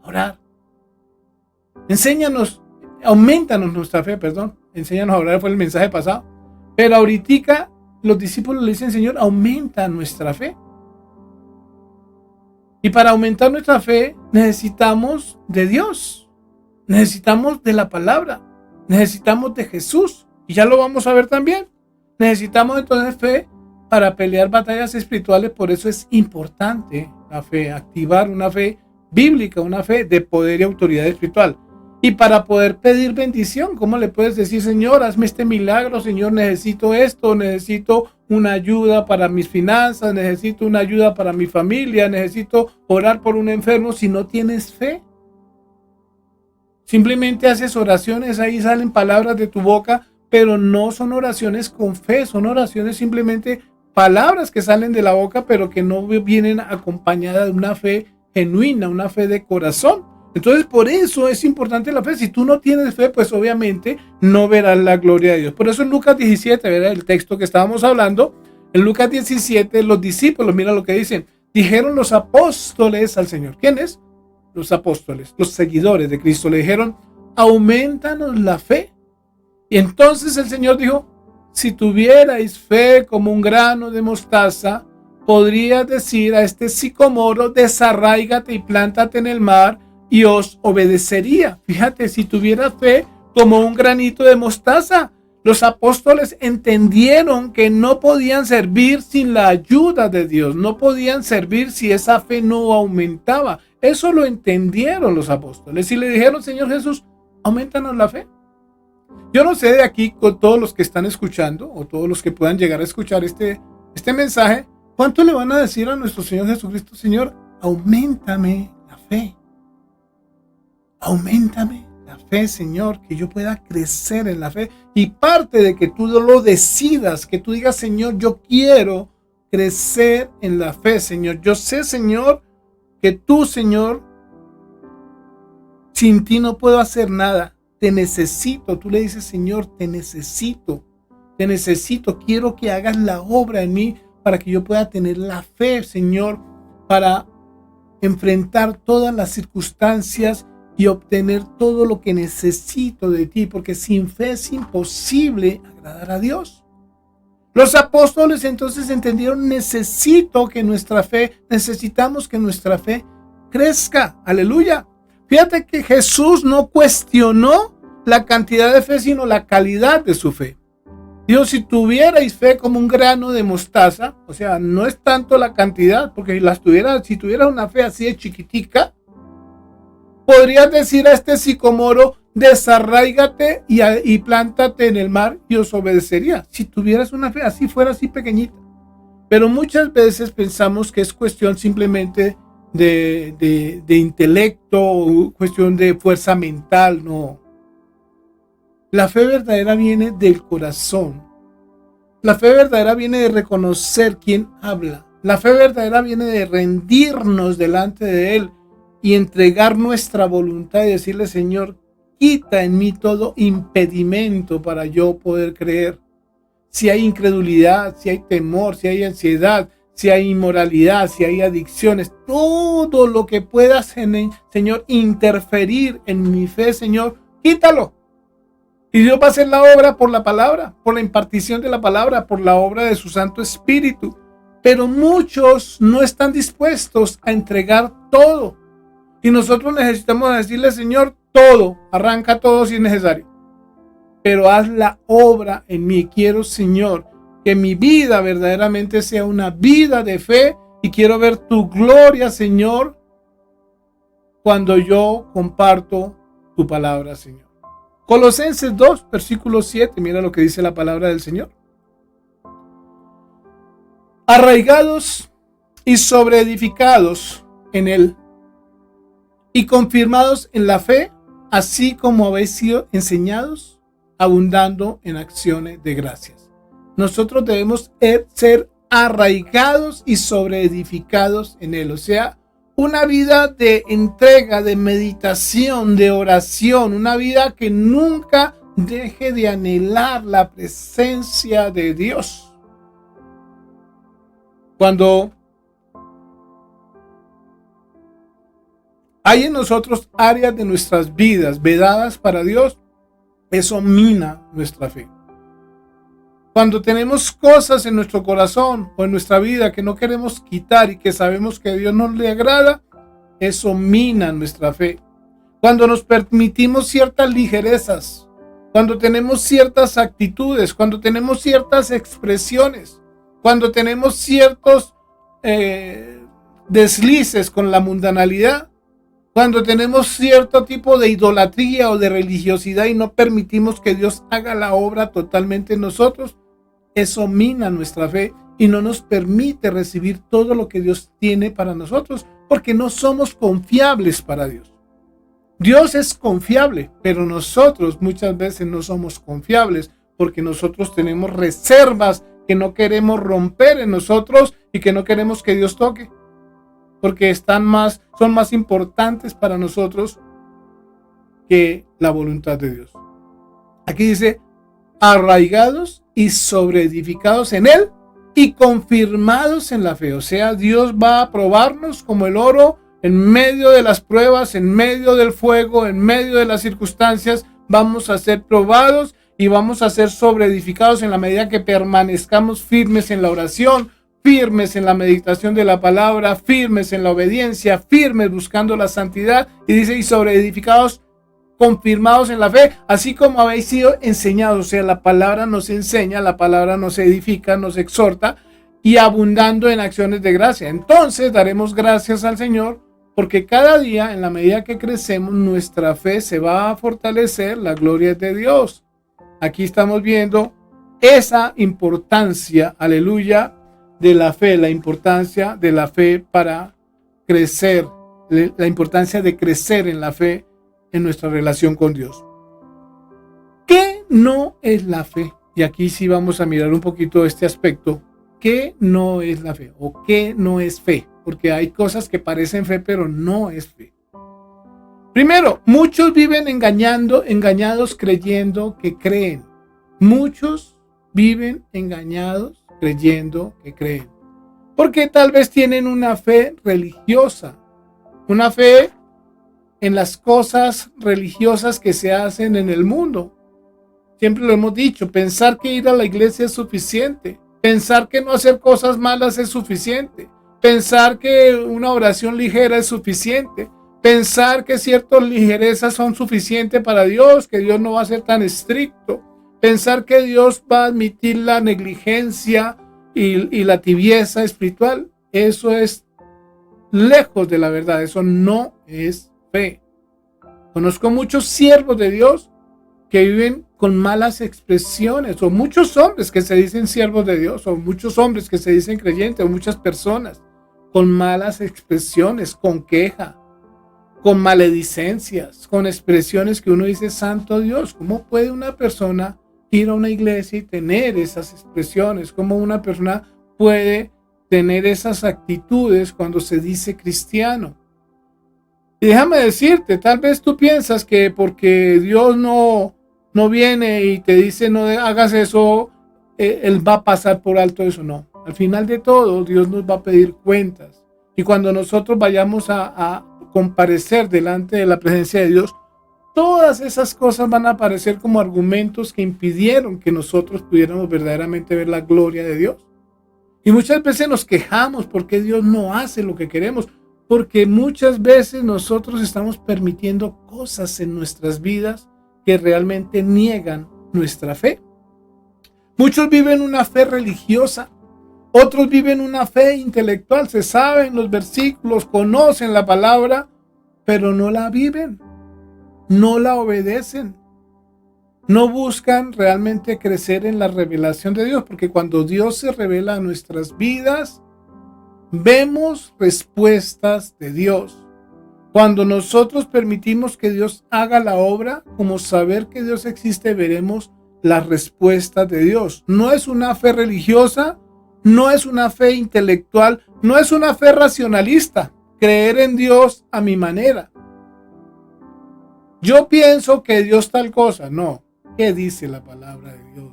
a orar. Aumentanos nuestra fe, enséñanos a orar, fue el mensaje pasado. Pero ahorita los discípulos le dicen: Señor, aumenta nuestra fe. Y para aumentar nuestra fe necesitamos de Dios, necesitamos de la palabra, necesitamos de Jesús. Y ya lo vamos a ver también. Necesitamos entonces fe para pelear batallas espirituales. Por eso es importante la fe, activar una fe bíblica, una fe de poder y autoridad espiritual. Y para poder pedir bendición, ¿cómo le puedes decir: Señor, hazme este milagro, Señor, necesito esto, necesito una ayuda para mis finanzas, necesito una ayuda para mi familia, necesito orar por un enfermo? Si no tienes fe, simplemente haces oraciones, ahí salen palabras de tu boca, pero no son oraciones con fe, son oraciones simplemente palabras que salen de la boca, pero que no vienen acompañadas de una fe genuina, una fe de corazón. Entonces, por eso es importante la fe. Si tú no tienes fe, pues obviamente no verás la gloria de Dios. Por eso en Lucas 17, ¿verdad? El texto que estábamos hablando, en Lucas 17, los discípulos, mira lo que dicen: dijeron los apóstoles al Señor. ¿Quiénes? Los apóstoles, los seguidores de Cristo. Le dijeron: aumentanos la fe. Y entonces el Señor dijo: si tuvierais fe como un grano de mostaza, podrías decir a este sicomoro: desarráigate y plántate en el mar, y os obedecería. Fíjate, si tuvieras fe como un granito de mostaza. Los apóstoles entendieron que no podían servir sin la ayuda de Dios, no podían servir si esa fe no aumentaba. Eso lo entendieron los apóstoles y le dijeron: Señor Jesús, aumentanos la fe. Yo no sé de aquí, con todos los que están escuchando o todos los que puedan llegar a escuchar este mensaje, ¿cuánto le van a decir a nuestro Señor Jesucristo? Señor, auméntame la fe. Auméntame la fe, Señor, que yo pueda crecer en la fe. Y parte de que tú lo decidas, que tú digas: Señor, yo quiero crecer en la fe, Señor. Yo sé, Señor, que tú, Señor, sin ti no puedo hacer nada. Te necesito. Tú le dices: Señor, te necesito, quiero que hagas la obra en mí para que yo pueda tener la fe, Señor, para enfrentar todas las circunstancias y obtener todo lo que necesito de ti, porque sin fe es imposible agradar a Dios. Los apóstoles entonces entendieron: necesitamos que nuestra fe crezca. Aleluya. Fíjate que Jesús no cuestionó la cantidad de fe, sino la calidad de su fe. Dios: si tuvierais fe como un grano de mostaza, o sea, no es tanto la cantidad, porque si tuvieras una fe así de chiquitica, podrías decir a este sicomoro: desarráigate y plántate en el mar, y os obedecería. Si tuvieras una fe así, fuera así pequeñita. Pero muchas veces pensamos que es cuestión simplemente de intelecto, o cuestión de fuerza mental. No. La fe verdadera viene del corazón. La fe verdadera viene de reconocer quién habla. La fe verdadera viene de rendirnos delante de Él y entregar nuestra voluntad y decirle: Señor, quita en mí todo impedimento para yo poder creer. Si hay incredulidad, si hay temor, si hay ansiedad, si hay inmoralidad, si hay adicciones, todo lo que pueda, Señor, interferir en mi fe, Señor, quítalo. Y Dios va a hacer la obra por la palabra, por la impartición de la palabra, por la obra de su Santo Espíritu. Pero muchos no están dispuestos a entregar todo. Y nosotros necesitamos decirle, Señor, todo, arranca todo si es necesario. Pero haz la obra en mí. Quiero, Señor, que mi vida verdaderamente sea una vida de fe y quiero ver tu gloria, Señor, cuando yo comparto tu palabra, Señor. Colosenses 2, versículo 7, mira lo que dice la palabra del Señor. Arraigados y sobreedificados en Él y confirmados en la fe, así como habéis sido enseñados, abundando en acciones de gracias. Nosotros debemos ser arraigados y sobreedificados en Él, o sea, una vida de entrega, de meditación, de oración, una vida que nunca deje de anhelar la presencia de Dios. Cuando hay en nosotros áreas de nuestras vidas vedadas para Dios, eso mina nuestra fe. Cuando tenemos cosas en nuestro corazón o en nuestra vida que no queremos quitar y que sabemos que a Dios no le agrada, eso mina nuestra fe. Cuando nos permitimos ciertas ligerezas, cuando tenemos ciertas actitudes, cuando tenemos ciertas expresiones, cuando tenemos ciertos deslices con la mundanalidad, cuando tenemos cierto tipo de idolatría o de religiosidad y no permitimos que Dios haga la obra totalmente en nosotros, eso mina nuestra fe y no nos permite recibir todo lo que Dios tiene para nosotros, porque no somos confiables para Dios. Dios es confiable, pero nosotros muchas veces no somos confiables porque nosotros tenemos reservas que no queremos romper en nosotros y que no queremos que Dios toque, porque son más importantes para nosotros que la voluntad de Dios. Aquí dice, arraigados y sobreedificados en Él y confirmados en la fe. O sea, Dios va a probarnos como el oro en medio de las pruebas, en medio del fuego, en medio de las circunstancias. Vamos a ser probados y vamos a ser sobreedificados en la medida que permanezcamos firmes en la oración, firmes en la meditación de la palabra, firmes en la obediencia, firmes buscando la santidad. Y dice, y sobreedificados, confirmados en la fe, así como habéis sido enseñados. O sea, la palabra nos enseña, la palabra nos edifica, nos exhorta, y abundando en acciones de gracia. Entonces daremos gracias al Señor, porque cada día, en la medida que crecemos, nuestra fe se va a fortalecer, la gloria es de Dios. Aquí estamos viendo esa importancia, aleluya, de la fe, la importancia de la fe para crecer, la importancia de crecer en la fe en nuestra relación con Dios. ¿Qué no es la fe? Y aquí sí vamos a mirar un poquito este aspecto. ¿Qué no es la fe? ¿O qué no es fe? Porque hay cosas que parecen fe, pero no es fe. Primero, muchos viven engañados creyendo que creen. Muchos viven engañados creyendo que creen. Porque tal vez tienen una fe religiosa, una fe en las cosas religiosas que se hacen en el mundo. Siempre lo hemos dicho, pensar que ir a la iglesia es suficiente, pensar que no hacer cosas malas es suficiente, pensar que una oración ligera es suficiente, pensar que ciertas ligerezas son suficientes para Dios, que Dios no va a ser tan estricto, pensar que Dios va a admitir la negligencia y la tibieza espiritual. Eso es lejos de la verdad, eso no es fe. Conozco muchos siervos de Dios que viven con malas expresiones, o muchos hombres que se dicen siervos de Dios, o muchos hombres que se dicen creyentes, o muchas personas con malas expresiones, con queja, con maledicencias, con expresiones que uno dice, santo Dios, ¿cómo puede una persona ir a una iglesia y tener esas expresiones? ¿Cómo una persona puede tener esas actitudes cuando se dice cristiano? Y déjame decirte, tal vez tú piensas que porque Dios no viene y te dice no hagas eso, Él va a pasar por alto eso. No, al final de todo Dios nos va a pedir cuentas, y cuando nosotros vayamos a comparecer delante de la presencia de Dios, Todas esas cosas van a aparecer como argumentos que impidieron que nosotros pudiéramos verdaderamente ver la gloria de Dios. Y muchas veces nos quejamos porque Dios no hace lo que queremos, porque muchas veces nosotros estamos permitiendo cosas en nuestras vidas que realmente niegan nuestra fe. Muchos viven una fe religiosa, otros viven una fe intelectual, se saben los versículos, conocen la palabra, pero no la viven, no la obedecen, no buscan realmente crecer en la revelación de Dios, porque cuando Dios se revela a nuestras vidas, vemos respuestas de Dios. Cuando nosotros permitimos que Dios haga la obra, como saber que Dios existe, veremos las respuestas de Dios. No es una fe religiosa, no es una fe intelectual, no es una fe racionalista, creer en Dios a mi manera. Yo pienso que Dios tal cosa, no. ¿Qué dice la palabra de Dios?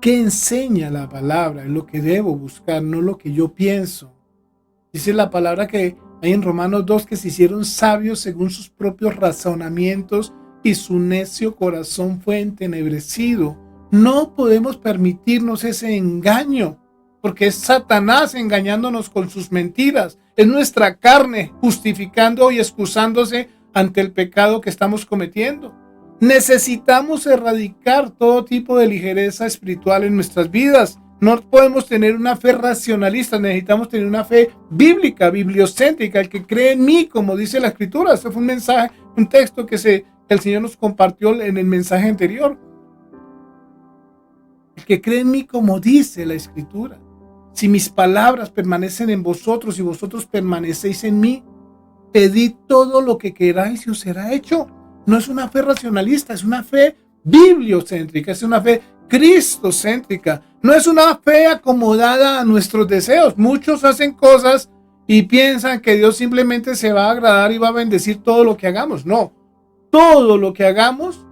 ¿Qué enseña la palabra? Es lo que debo buscar, no lo que yo pienso. Dice la palabra que hay en Romanos 2 que se hicieron sabios según sus propios razonamientos y su necio corazón fue entenebrecido. No podemos permitirnos ese engaño, porque es Satanás engañándonos con sus mentiras. Es nuestra carne justificando y excusándose ante el pecado que estamos cometiendo. Necesitamos erradicar todo tipo de ligereza espiritual en nuestras vidas. No podemos tener una fe racionalista, necesitamos tener una fe bíblica, bibliocéntrica, el que cree en mí, como dice la Escritura. Este fue un mensaje, un texto que el Señor nos compartió en el mensaje anterior. El que cree en mí, como dice la Escritura. Si mis palabras permanecen en vosotros y vosotros permanecéis en mí, pedid todo lo que queráis y os será hecho. No es una fe racionalista, es una fe bibliocéntrica, es una fe cristocéntrica. No es una fe acomodada a nuestros deseos. Muchos hacen cosas y piensan que Dios simplemente se va a agradar y va a bendecir todo lo que hagamos. No, todo lo que hagamos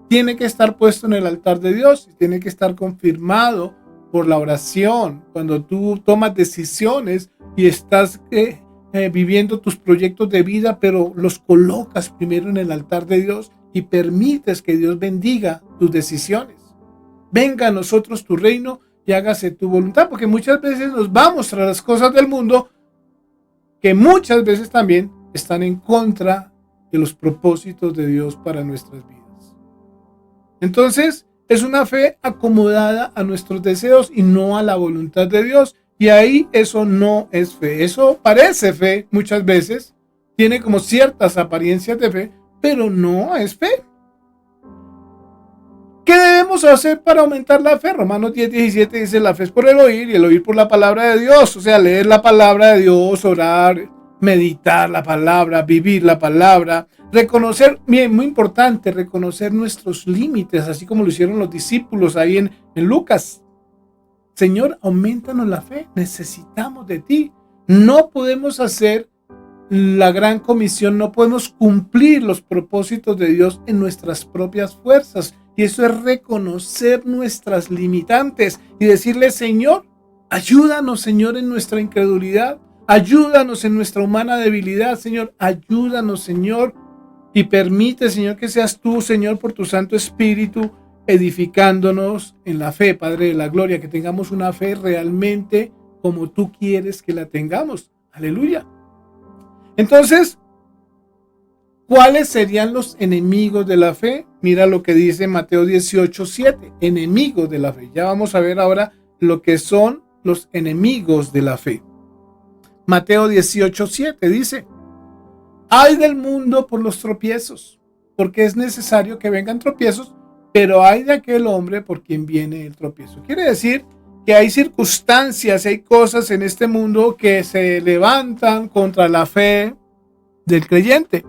tiene que estar puesto en el altar de Dios y tiene que estar confirmado por la oración. Cuando tú tomas decisiones y estás viviendo tus proyectos de vida, pero los colocas primero en el altar de Dios y permites que Dios bendiga tus decisiones. Venga a nosotros tu reino y hágase tu voluntad, porque muchas veces nos vamos tras las cosas del mundo que muchas veces también están en contra de los propósitos de Dios para nuestras vidas. Entonces, es una fe acomodada a nuestros deseos y no a la voluntad de Dios. Y ahí eso no es fe. Eso parece fe muchas veces, tiene como ciertas apariencias de fe, pero no es fe. ¿Qué debemos hacer para aumentar la fe? Romanos 10:17 dice: la fe es por el oír y el oír por la palabra de Dios. O sea, leer la palabra de Dios, orar, meditar la palabra, vivir la palabra, reconocer, bien, muy importante, reconocer nuestros límites, así como lo hicieron los discípulos ahí en Lucas. Señor, aumentanos la fe, necesitamos de ti. No podemos hacer la gran comisión, no podemos cumplir los propósitos de Dios en nuestras propias fuerzas. Y eso es reconocer nuestras limitantes y decirle: Señor, ayúdanos, Señor, en nuestra incredulidad. Ayúdanos en nuestra humana debilidad, Señor. Ayúdanos, Señor. Y permite, Señor, que seas tú, Señor, por tu Santo Espíritu, edificándonos en la fe, Padre de la gloria, que tengamos una fe realmente como tú quieres que la tengamos. Aleluya. Entonces, ¿cuáles serían los enemigos de la fe? Mira lo que dice Mateo 18:7, enemigos de la fe. Ya vamos a ver ahora lo que son los enemigos de la fe. Mateo 18:7 dice: ay del mundo por los tropiezos, porque es necesario que vengan tropiezos, pero hay de aquel hombre por quien viene el tropiezo. Quiere decir que hay circunstancias, hay cosas en este mundo que se levantan contra la fe del creyente.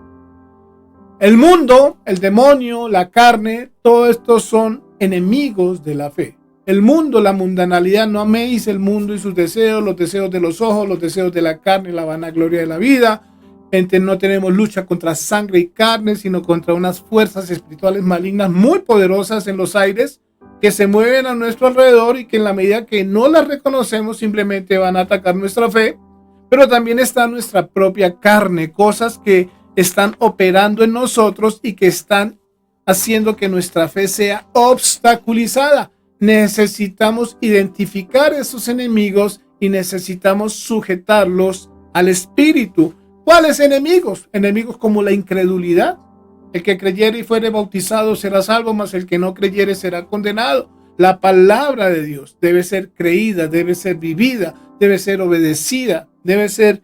El mundo, el demonio, la carne, todo esto son enemigos de la fe. El mundo, la mundanalidad, no améis el mundo y sus deseos, los deseos de los ojos, los deseos de la carne, la vanagloria de la vida. No tenemos lucha contra sangre y carne, sino contra unas fuerzas espirituales malignas muy poderosas en los aires que se mueven a nuestro alrededor y que en la medida que no las reconocemos simplemente van a atacar nuestra fe. Pero también está nuestra propia carne, cosas que están operando en nosotros y que están haciendo que nuestra fe sea obstaculizada. Necesitamos identificar esos enemigos y necesitamos sujetarlos al Espíritu. ¿Cuáles enemigos? Enemigos como la incredulidad. El que creyere y fuere bautizado será salvo, mas el que no creyere será condenado. La palabra de Dios debe ser creída, debe ser vivida, debe ser obedecida, debe ser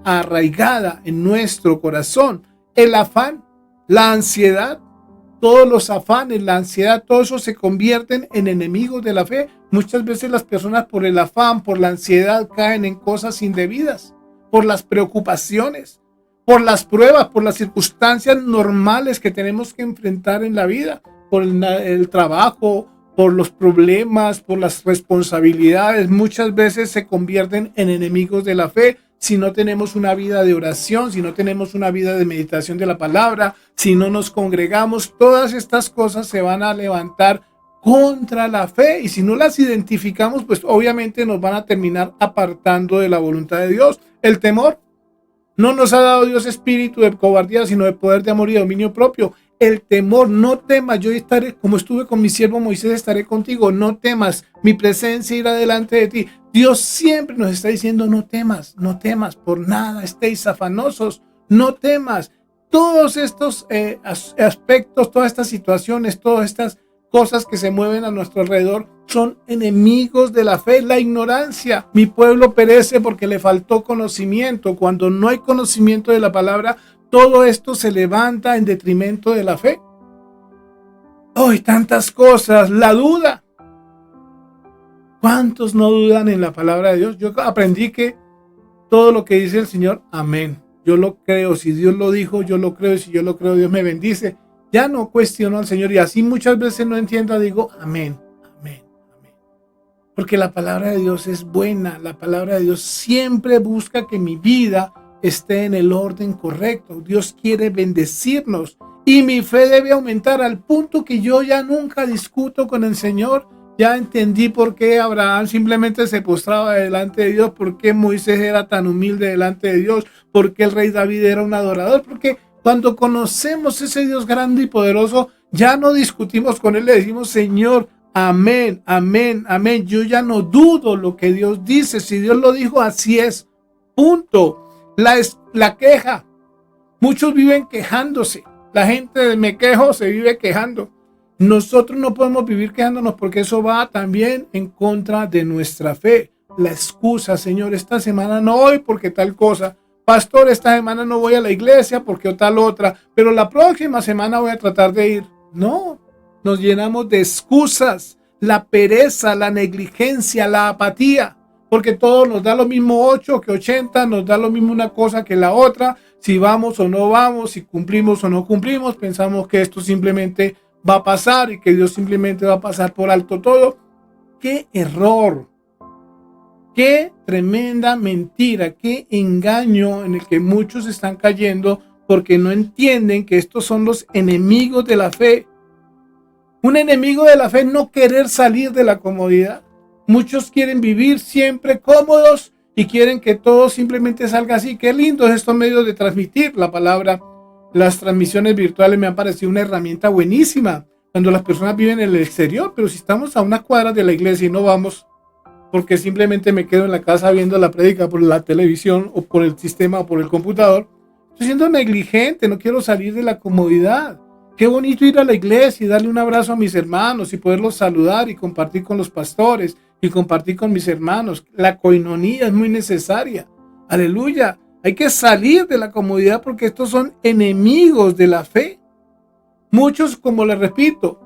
arraigada en nuestro corazón. El afán, la ansiedad, todos los afanes, la ansiedad, todo eso se convierten en enemigos de la fe. Muchas veces las personas por el afán, por la ansiedad, caen en cosas indebidas, por las preocupaciones, por las pruebas, por las circunstancias normales que tenemos que enfrentar en la vida, por el trabajo, por los problemas, por las responsabilidades. Muchas veces se convierten en enemigos de la fe si no tenemos una vida de oración, si no tenemos una vida de meditación de la palabra, si no nos congregamos. Todas estas cosas se van a levantar contra la fe, y si no las identificamos, pues obviamente nos van a terminar apartando de la voluntad de Dios. El temor. No nos ha dado Dios espíritu de cobardía, sino de poder, de amor y de dominio propio. El temor, no temas, yo estaré, como estuve con mi siervo Moisés, estaré contigo, no temas, mi presencia irá delante de ti. Dios siempre nos está diciendo, no temas, por nada estéis afanosos, no temas. Todos estos aspectos, todas estas situaciones, todas estas cosas que se mueven a nuestro alrededor son enemigos de la fe. La ignorancia. Mi pueblo perece porque le faltó conocimiento. Cuando no hay conocimiento de la palabra, todo esto se levanta en detrimento de la fe. Hoy tantas cosas. La duda. ¿Cuántos no dudan en la palabra de Dios? Yo aprendí que todo lo que dice el Señor, amén. Yo lo creo. Si Dios lo dijo, yo lo creo. Y si yo lo creo, Dios me bendice. Ya no cuestiono al Señor, y así muchas veces no entiendo, digo amén, amén, amén. Porque la palabra de Dios es buena. La palabra de Dios siempre busca que mi vida esté en el orden correcto. Dios quiere bendecirnos y mi fe debe aumentar al punto que yo ya nunca discuto con el Señor. Ya entendí por qué Abraham simplemente se postraba delante de Dios, por qué Moisés era tan humilde delante de Dios, por qué el rey David era un adorador, porque cuando conocemos ese Dios grande y poderoso, ya no discutimos con él, le decimos, Señor, amén, amén, amén. Yo ya no dudo lo que Dios dice. Si Dios lo dijo, así es. Punto. La queja. Muchos viven quejándose. La gente de me quejo se vive quejando. Nosotros no podemos vivir quejándonos porque eso va también en contra de nuestra fe. La excusa, Señor, esta semana no voy porque tal cosa. Pastor, esta semana no voy a la iglesia porque tal otra, pero la próxima semana voy a tratar de ir. No, nos llenamos de excusas, la pereza, la negligencia, la apatía, porque todo nos da lo mismo 8 que 80, nos da lo mismo una cosa que la otra, si vamos o no vamos, si cumplimos o no cumplimos, pensamos que esto simplemente va a pasar y que Dios simplemente va a pasar por alto todo. ¡Qué error! Qué tremenda mentira, qué engaño en el que muchos están cayendo porque no entienden que estos son los enemigos de la fe. Un enemigo de la fe no querer salir de la comodidad. Muchos quieren vivir siempre cómodos y quieren que todo simplemente salga así. Qué lindo es estos medios de transmitir la palabra. Las transmisiones virtuales me han parecido una herramienta buenísima cuando las personas viven en el exterior, pero si estamos a unas cuadras de la iglesia y no vamos, porque simplemente me quedo en la casa viendo la prédica por la televisión o por el sistema o por el computador, estoy siendo negligente, no quiero salir de la comodidad. Qué bonito ir a la iglesia y darle un abrazo a mis hermanos y poderlos saludar y compartir con los pastores y compartir con mis hermanos. La coinonía es muy necesaria. Aleluya. Hay que salir de la comodidad porque estos son enemigos de la fe. Muchos, como les repito,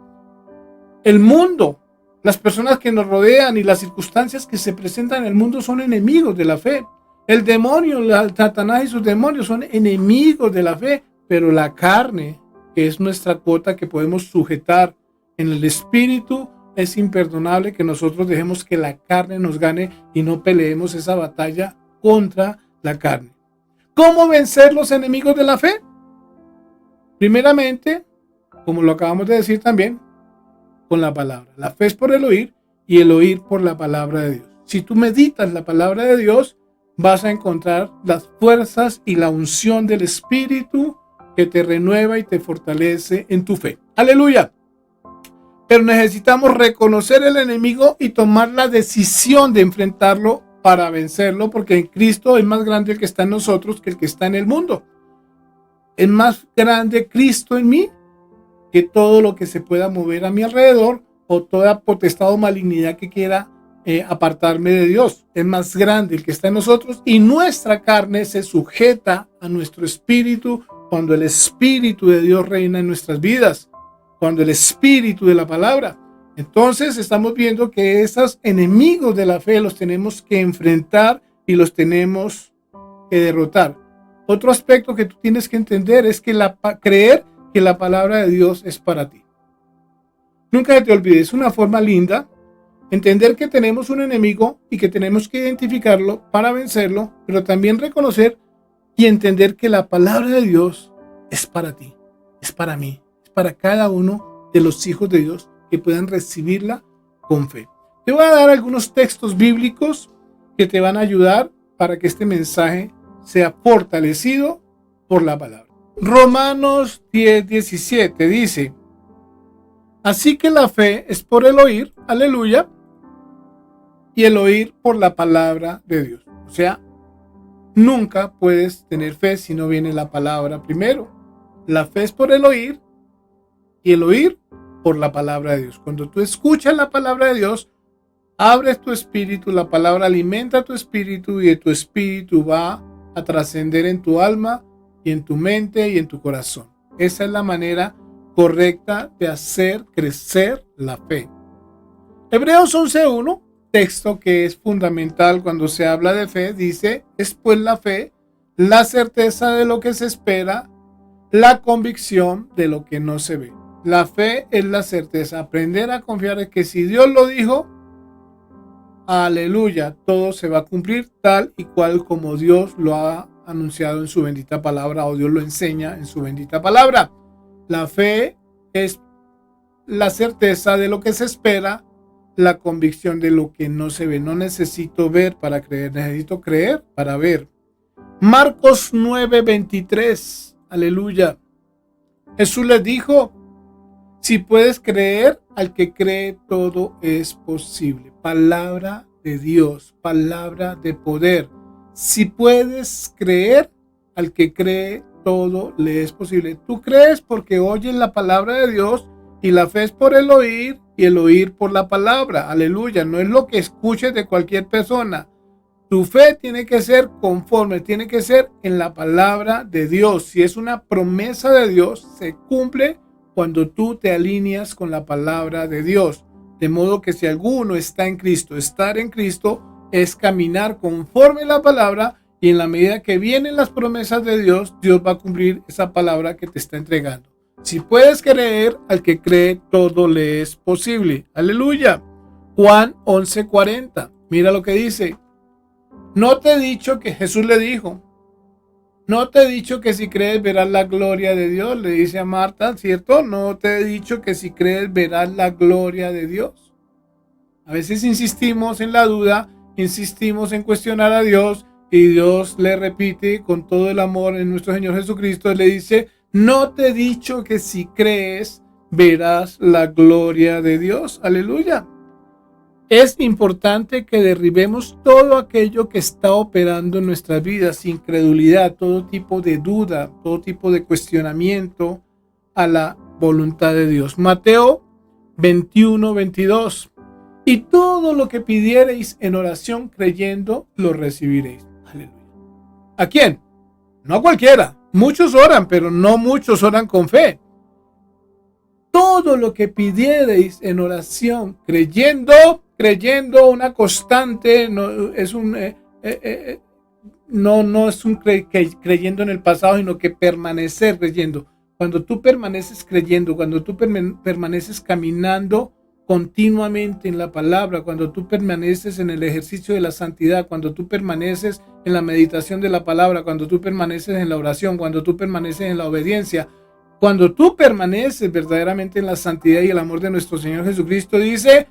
el mundo, las personas que nos rodean y las circunstancias que se presentan en el mundo son enemigos de la fe. El demonio, Satanás y sus demonios son enemigos de la fe, pero la carne, que es nuestra cuota que podemos sujetar en el espíritu, es imperdonable que nosotros dejemos que la carne nos gane y no peleemos esa batalla contra la carne. ¿Cómo vencer los enemigos de la fe? Primeramente, como lo acabamos de decir también, con la palabra. La fe es por el oír y el oír por la palabra de Dios. Si tú meditas la palabra de Dios, vas a encontrar las fuerzas y la unción del Espíritu que te renueva y te fortalece en tu fe. ¡Aleluya! Pero necesitamos reconocer el enemigo y tomar la decisión de enfrentarlo para vencerlo, porque en Cristo es más grande el que está en nosotros que el que está en el mundo. Es más grande Cristo en mí que todo lo que se pueda mover a mi alrededor o toda potestad o malignidad que quiera apartarme de Dios. Es más grande el que está en nosotros, y nuestra carne se sujeta a nuestro espíritu cuando el Espíritu de Dios reina en nuestras vidas, cuando el Espíritu de la palabra. Entonces estamos viendo que esos enemigos de la fe los tenemos que enfrentar y los tenemos que derrotar. Otro aspecto que tú tienes que entender es que creer que la palabra de Dios es para ti. Nunca te olvides, una forma linda, entender que tenemos un enemigo y que tenemos que identificarlo para vencerlo, pero también reconocer y entender que la palabra de Dios es para ti, es para mí, es para cada uno de los hijos de Dios que puedan recibirla con fe. Te voy a dar algunos textos bíblicos que te van a ayudar para que este mensaje sea fortalecido por la palabra. Romanos 10:17 dice: así que la fe es por el oír, aleluya, y el oír por la palabra de Dios. O sea, nunca puedes tener fe si no viene la palabra primero. La fe es por el oír y el oír por la palabra de Dios. Cuando tú escuchas la palabra de Dios, abres tu espíritu, la palabra alimenta tu espíritu y tu espíritu va a trascender en tu alma y en tu mente y en tu corazón. Esa es la manera correcta de hacer crecer la fe. Hebreos 11:1, texto que es fundamental cuando se habla de fe, dice: es pues la fe, la certeza de lo que se espera, la convicción de lo que no se ve. La fe es la certeza, aprender a confiar en que si Dios lo dijo, aleluya, todo se va a cumplir tal y cual como Dios lo ha anunciado en su bendita palabra, o Dios lo enseña en su bendita palabra. La fe es la certeza de lo que se espera, la convicción de lo que no se ve. No necesito ver para creer, necesito creer para ver. Marcos 9:23, aleluya. Jesús les dijo: si puedes creer, al que cree todo es posible. Palabra de Dios, palabra de poder. Si puedes creer, al que cree todo le es posible. Tú crees porque oyes la palabra de Dios, y la fe es por el oír y el oír por la palabra. Aleluya. No es lo que escuches de cualquier persona. Tu fe tiene que ser conforme, tiene que ser en la palabra de Dios. Si es una promesa de Dios, se cumple cuando tú te alineas con la palabra de Dios. De modo que si alguno está en Cristo, estar en Cristo es caminar conforme a la palabra, y en la medida que vienen las promesas de Dios, Dios va a cumplir esa palabra que te está entregando. Si puedes creer, al que cree todo le es posible. Aleluya. Juan 11:40. Mira lo que dice. No te he dicho que Jesús le dijo. No te he dicho que si crees verás la gloria de Dios, le dice a Marta, ¿cierto? No te he dicho que si crees verás la gloria de Dios. A veces insistimos en la duda, insistimos en cuestionar a Dios, y Dios le repite con todo el amor en nuestro Señor Jesucristo, le dice: no te he dicho que si crees verás la gloria de Dios. Aleluya. Es importante que derribemos todo aquello que está operando en nuestras vidas, incredulidad, todo tipo de duda, todo tipo de cuestionamiento a la voluntad de Dios. Mateo 21:22. Y todo lo que pidiereis en oración creyendo, lo recibiréis. Aleluya. ¿A quién? No a cualquiera. Muchos oran, pero no muchos oran con fe. Todo lo que pidiereis en oración creyendo, una constante, no es un creyendo en el pasado, sino que permanecer creyendo. Cuando tú permaneces creyendo, cuando tú permaneces caminando continuamente en la palabra, cuando tú permaneces en el ejercicio de la santidad, cuando tú permaneces en la meditación de la palabra, cuando tú permaneces en la oración, cuando tú permaneces en la obediencia, cuando tú permaneces verdaderamente en la santidad y el amor de nuestro Señor Jesucristo, dice: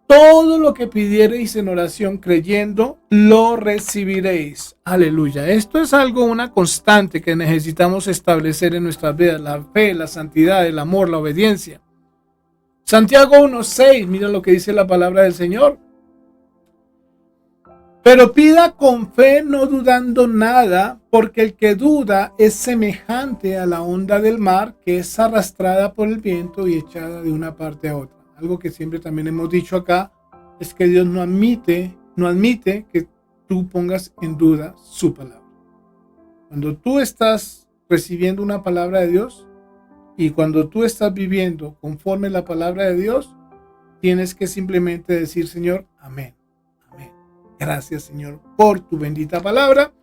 todo lo que pidiereis en oración creyendo, lo recibiréis. Aleluya. Esto es una constante que necesitamos establecer en nuestras vidas. La fe, la santidad, el amor, la obediencia. Santiago 1:6, mira lo que dice la palabra del Señor. Pero pida con fe, no dudando nada, porque el que duda es semejante a la onda del mar, que es arrastrada por el viento y echada de una parte a otra. Algo que siempre también hemos dicho acá es que Dios no admite que tú pongas en duda su palabra. Cuando tú estás recibiendo una palabra de Dios y cuando tú estás viviendo conforme la palabra de Dios, tienes que simplemente decir, Señor, amén, amén. Gracias, Señor, por tu bendita palabra.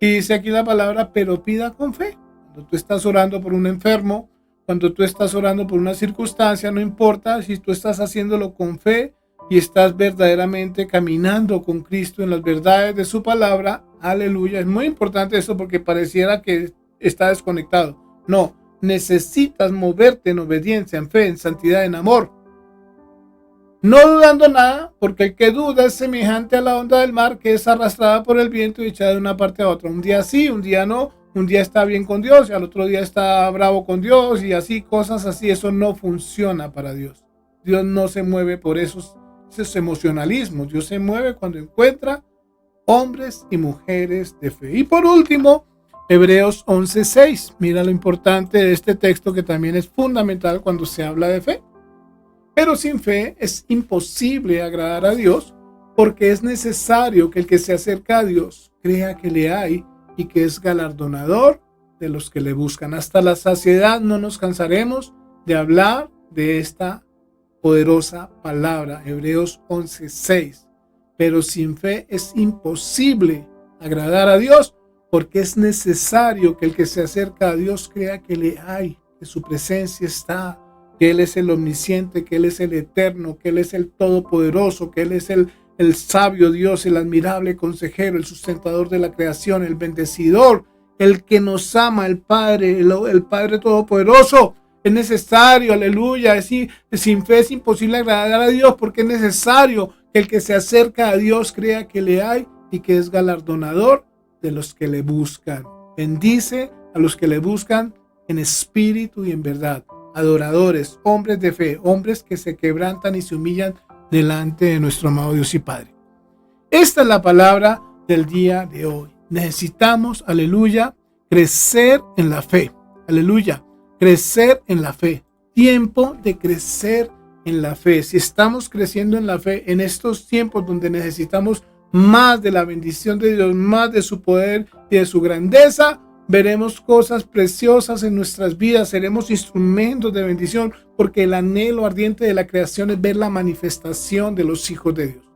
Y dice aquí la palabra, pero pida con fe. Cuando tú estás orando por un enfermo, cuando tú estás orando por una circunstancia, no importa si tú estás haciéndolo con fe y estás verdaderamente caminando con Cristo en las verdades de su palabra. Aleluya. Es muy importante eso porque pareciera que está desconectado. No, necesitas moverte en obediencia, en fe, en santidad, en amor. No dudando nada, porque el que duda es semejante a la onda del mar que es arrastrada por el viento y echada de una parte a otra. Un día sí, un día no. Un día está bien con Dios y al otro día está bravo con Dios y así, cosas así. Eso no funciona para Dios. Dios no se mueve por esos emocionalismos. Dios se mueve cuando encuentra hombres y mujeres de fe. Y por último, Hebreos 11:6. Mira lo importante de este texto que también es fundamental cuando se habla de fe. Pero sin fe es imposible agradar a Dios, porque es necesario que el que se acerca a Dios crea que le hay y que es galardonador de los que le buscan. Hasta la saciedad no nos cansaremos de hablar de esta poderosa palabra, Hebreos 11:6. Pero sin fe es imposible agradar a Dios, porque es necesario que el que se acerca a Dios crea que le hay, que su presencia está, que Él es el omnisciente, que Él es el eterno, que Él es el todopoderoso, que Él es el sabio Dios, el admirable consejero, el sustentador de la creación, el bendecidor, el que nos ama, el Padre, el Padre todopoderoso. Es necesario, aleluya, sin fe es imposible agradar a Dios, porque es necesario que el que se acerca a Dios crea que le hay y que es galardonador de los que le buscan. Bendice a los que le buscan en espíritu y en verdad. Adoradores, hombres de fe, hombres que se quebrantan y se humillan delante de nuestro amado Dios y Padre. Esta es la palabra del día de hoy. Necesitamos, aleluya, crecer en la fe. Aleluya, crecer en la fe. Tiempo de crecer en la fe. Si estamos creciendo en la fe en estos tiempos donde necesitamos más de la bendición de Dios, más de su poder y de su grandeza, veremos cosas preciosas en nuestras vidas, seremos instrumentos de bendición, porque el anhelo ardiente de la creación es ver la manifestación de los hijos de Dios.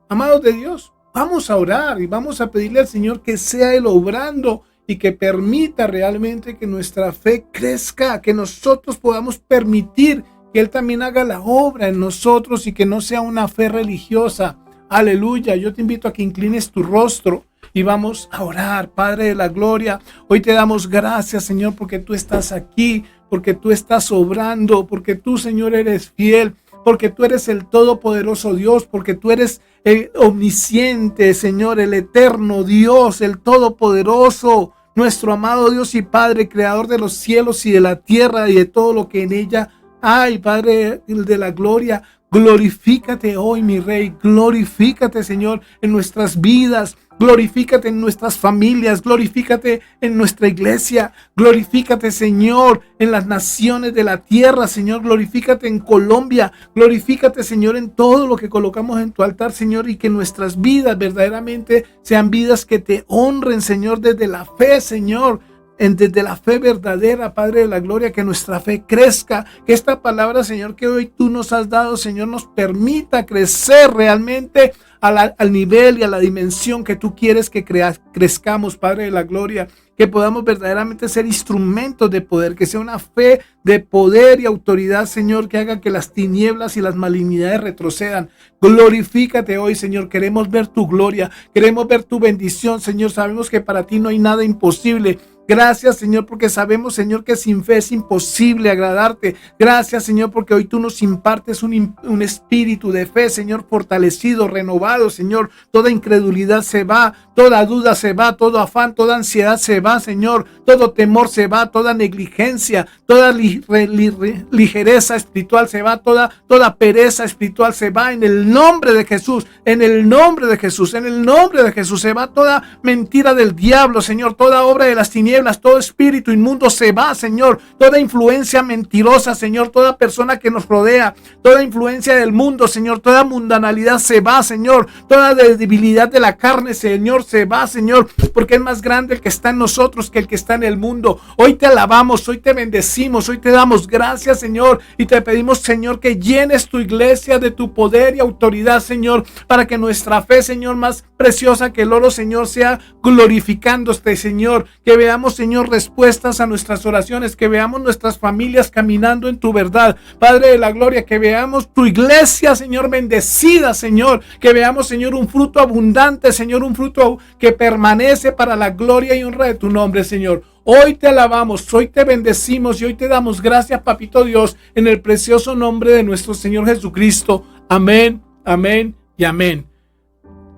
Amados de Dios, vamos a orar y vamos a pedirle al Señor que sea Él obrando y que permita realmente que nuestra fe crezca, que nosotros podamos permitir que Él también haga la obra en nosotros y que no sea una fe religiosa. Aleluya, yo te invito a que inclines tu rostro y vamos a orar. Padre de la gloria, hoy te damos gracias, Señor, porque tú estás aquí, porque tú estás obrando, porque tú, Señor, eres fiel, porque tú eres el todopoderoso Dios, porque tú eres el omnisciente, Señor, el eterno Dios, el todopoderoso, nuestro amado Dios y Padre, creador de los cielos y de la tierra y de todo lo que en ella hay. Padre de la gloria, glorifícate hoy, mi Rey, glorifícate, Señor, en nuestras vidas. Glorifícate en nuestras familias, glorifícate en nuestra iglesia, glorifícate, Señor, en las naciones de la tierra, Señor, glorifícate en Colombia, glorifícate, Señor, en todo lo que colocamos en tu altar, Señor, y que nuestras vidas verdaderamente sean vidas que te honren, Señor, desde la fe, Señor, desde la fe verdadera, Padre de la gloria, que nuestra fe crezca, que esta palabra, Señor, que hoy tú nos has dado, Señor, nos permita crecer realmente al nivel y a la dimensión que tú quieres que crezcamos, Padre de la gloria, que podamos verdaderamente ser instrumentos de poder, que sea una fe de poder y autoridad, Señor, que haga que las tinieblas y las malignidades retrocedan. Glorifícate hoy, Señor, queremos ver tu gloria, queremos ver tu bendición, Señor, sabemos que para ti no hay nada imposible. Gracias, Señor, porque sabemos, Señor, que sin fe es imposible agradarte. Gracias, Señor, porque hoy tú nos impartes un espíritu de fe, Señor, fortalecido, renovado, Señor. Toda incredulidad se va, toda duda se va, todo afán, toda ansiedad se va, Señor. Todo temor se va, toda negligencia, toda ligereza espiritual se va, toda pereza espiritual se va en el nombre de Jesús, en el nombre de Jesús, en el nombre de Jesús. Se va toda mentira del diablo, Señor, toda obra de las tinieblas, todo espíritu inmundo se va, Señor, toda influencia mentirosa, Señor, toda persona que nos rodea, toda influencia del mundo, Señor, toda mundanalidad se va, Señor, toda debilidad de la carne, Señor, se va, Señor, porque es más grande el que está en nosotros que el que está en el mundo. Hoy te alabamos, hoy te bendecimos, hoy te damos gracias, Señor, y te pedimos, Señor, que llenes tu iglesia de tu poder y autoridad, Señor, para que nuestra fe, Señor, más preciosa que el oro, Señor, sea glorificándote, Señor, que veamos, Señor, respuestas a nuestras oraciones, que veamos nuestras familias caminando en tu verdad, Padre de la gloria, que veamos tu iglesia, Señor, bendecida, Señor, que veamos, Señor, un fruto abundante, Señor, un fruto que permanece para la gloria y honra de tu nombre, Señor. Hoy te alabamos, hoy te bendecimos y hoy te damos gracias, Papito Dios, en el precioso nombre de nuestro Señor Jesucristo. Amén, amén y amén.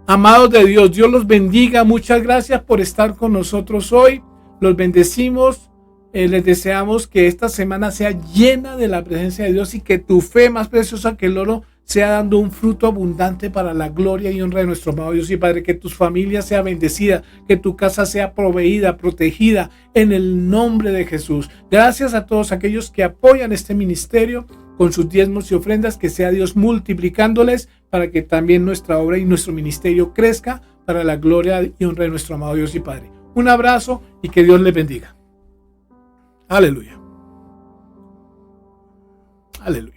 Amados de Dios, Dios los bendiga. Muchas gracias por estar con nosotros hoy. Los bendecimos. Les deseamos que esta semana sea llena de la presencia de Dios y que tu fe, más preciosa que el oro, sea dando un fruto abundante para la gloria y honra de nuestro amado Dios y Padre. Que tu familia sea bendecida, que tu casa sea proveída, protegida en el nombre de Jesús. Gracias a todos aquellos que apoyan este ministerio con sus diezmos y ofrendas, que sea Dios multiplicándoles para que también nuestra obra y nuestro ministerio crezca para la gloria y honra de nuestro amado Dios y Padre. Un abrazo y que Dios les bendiga. Aleluya. Aleluya.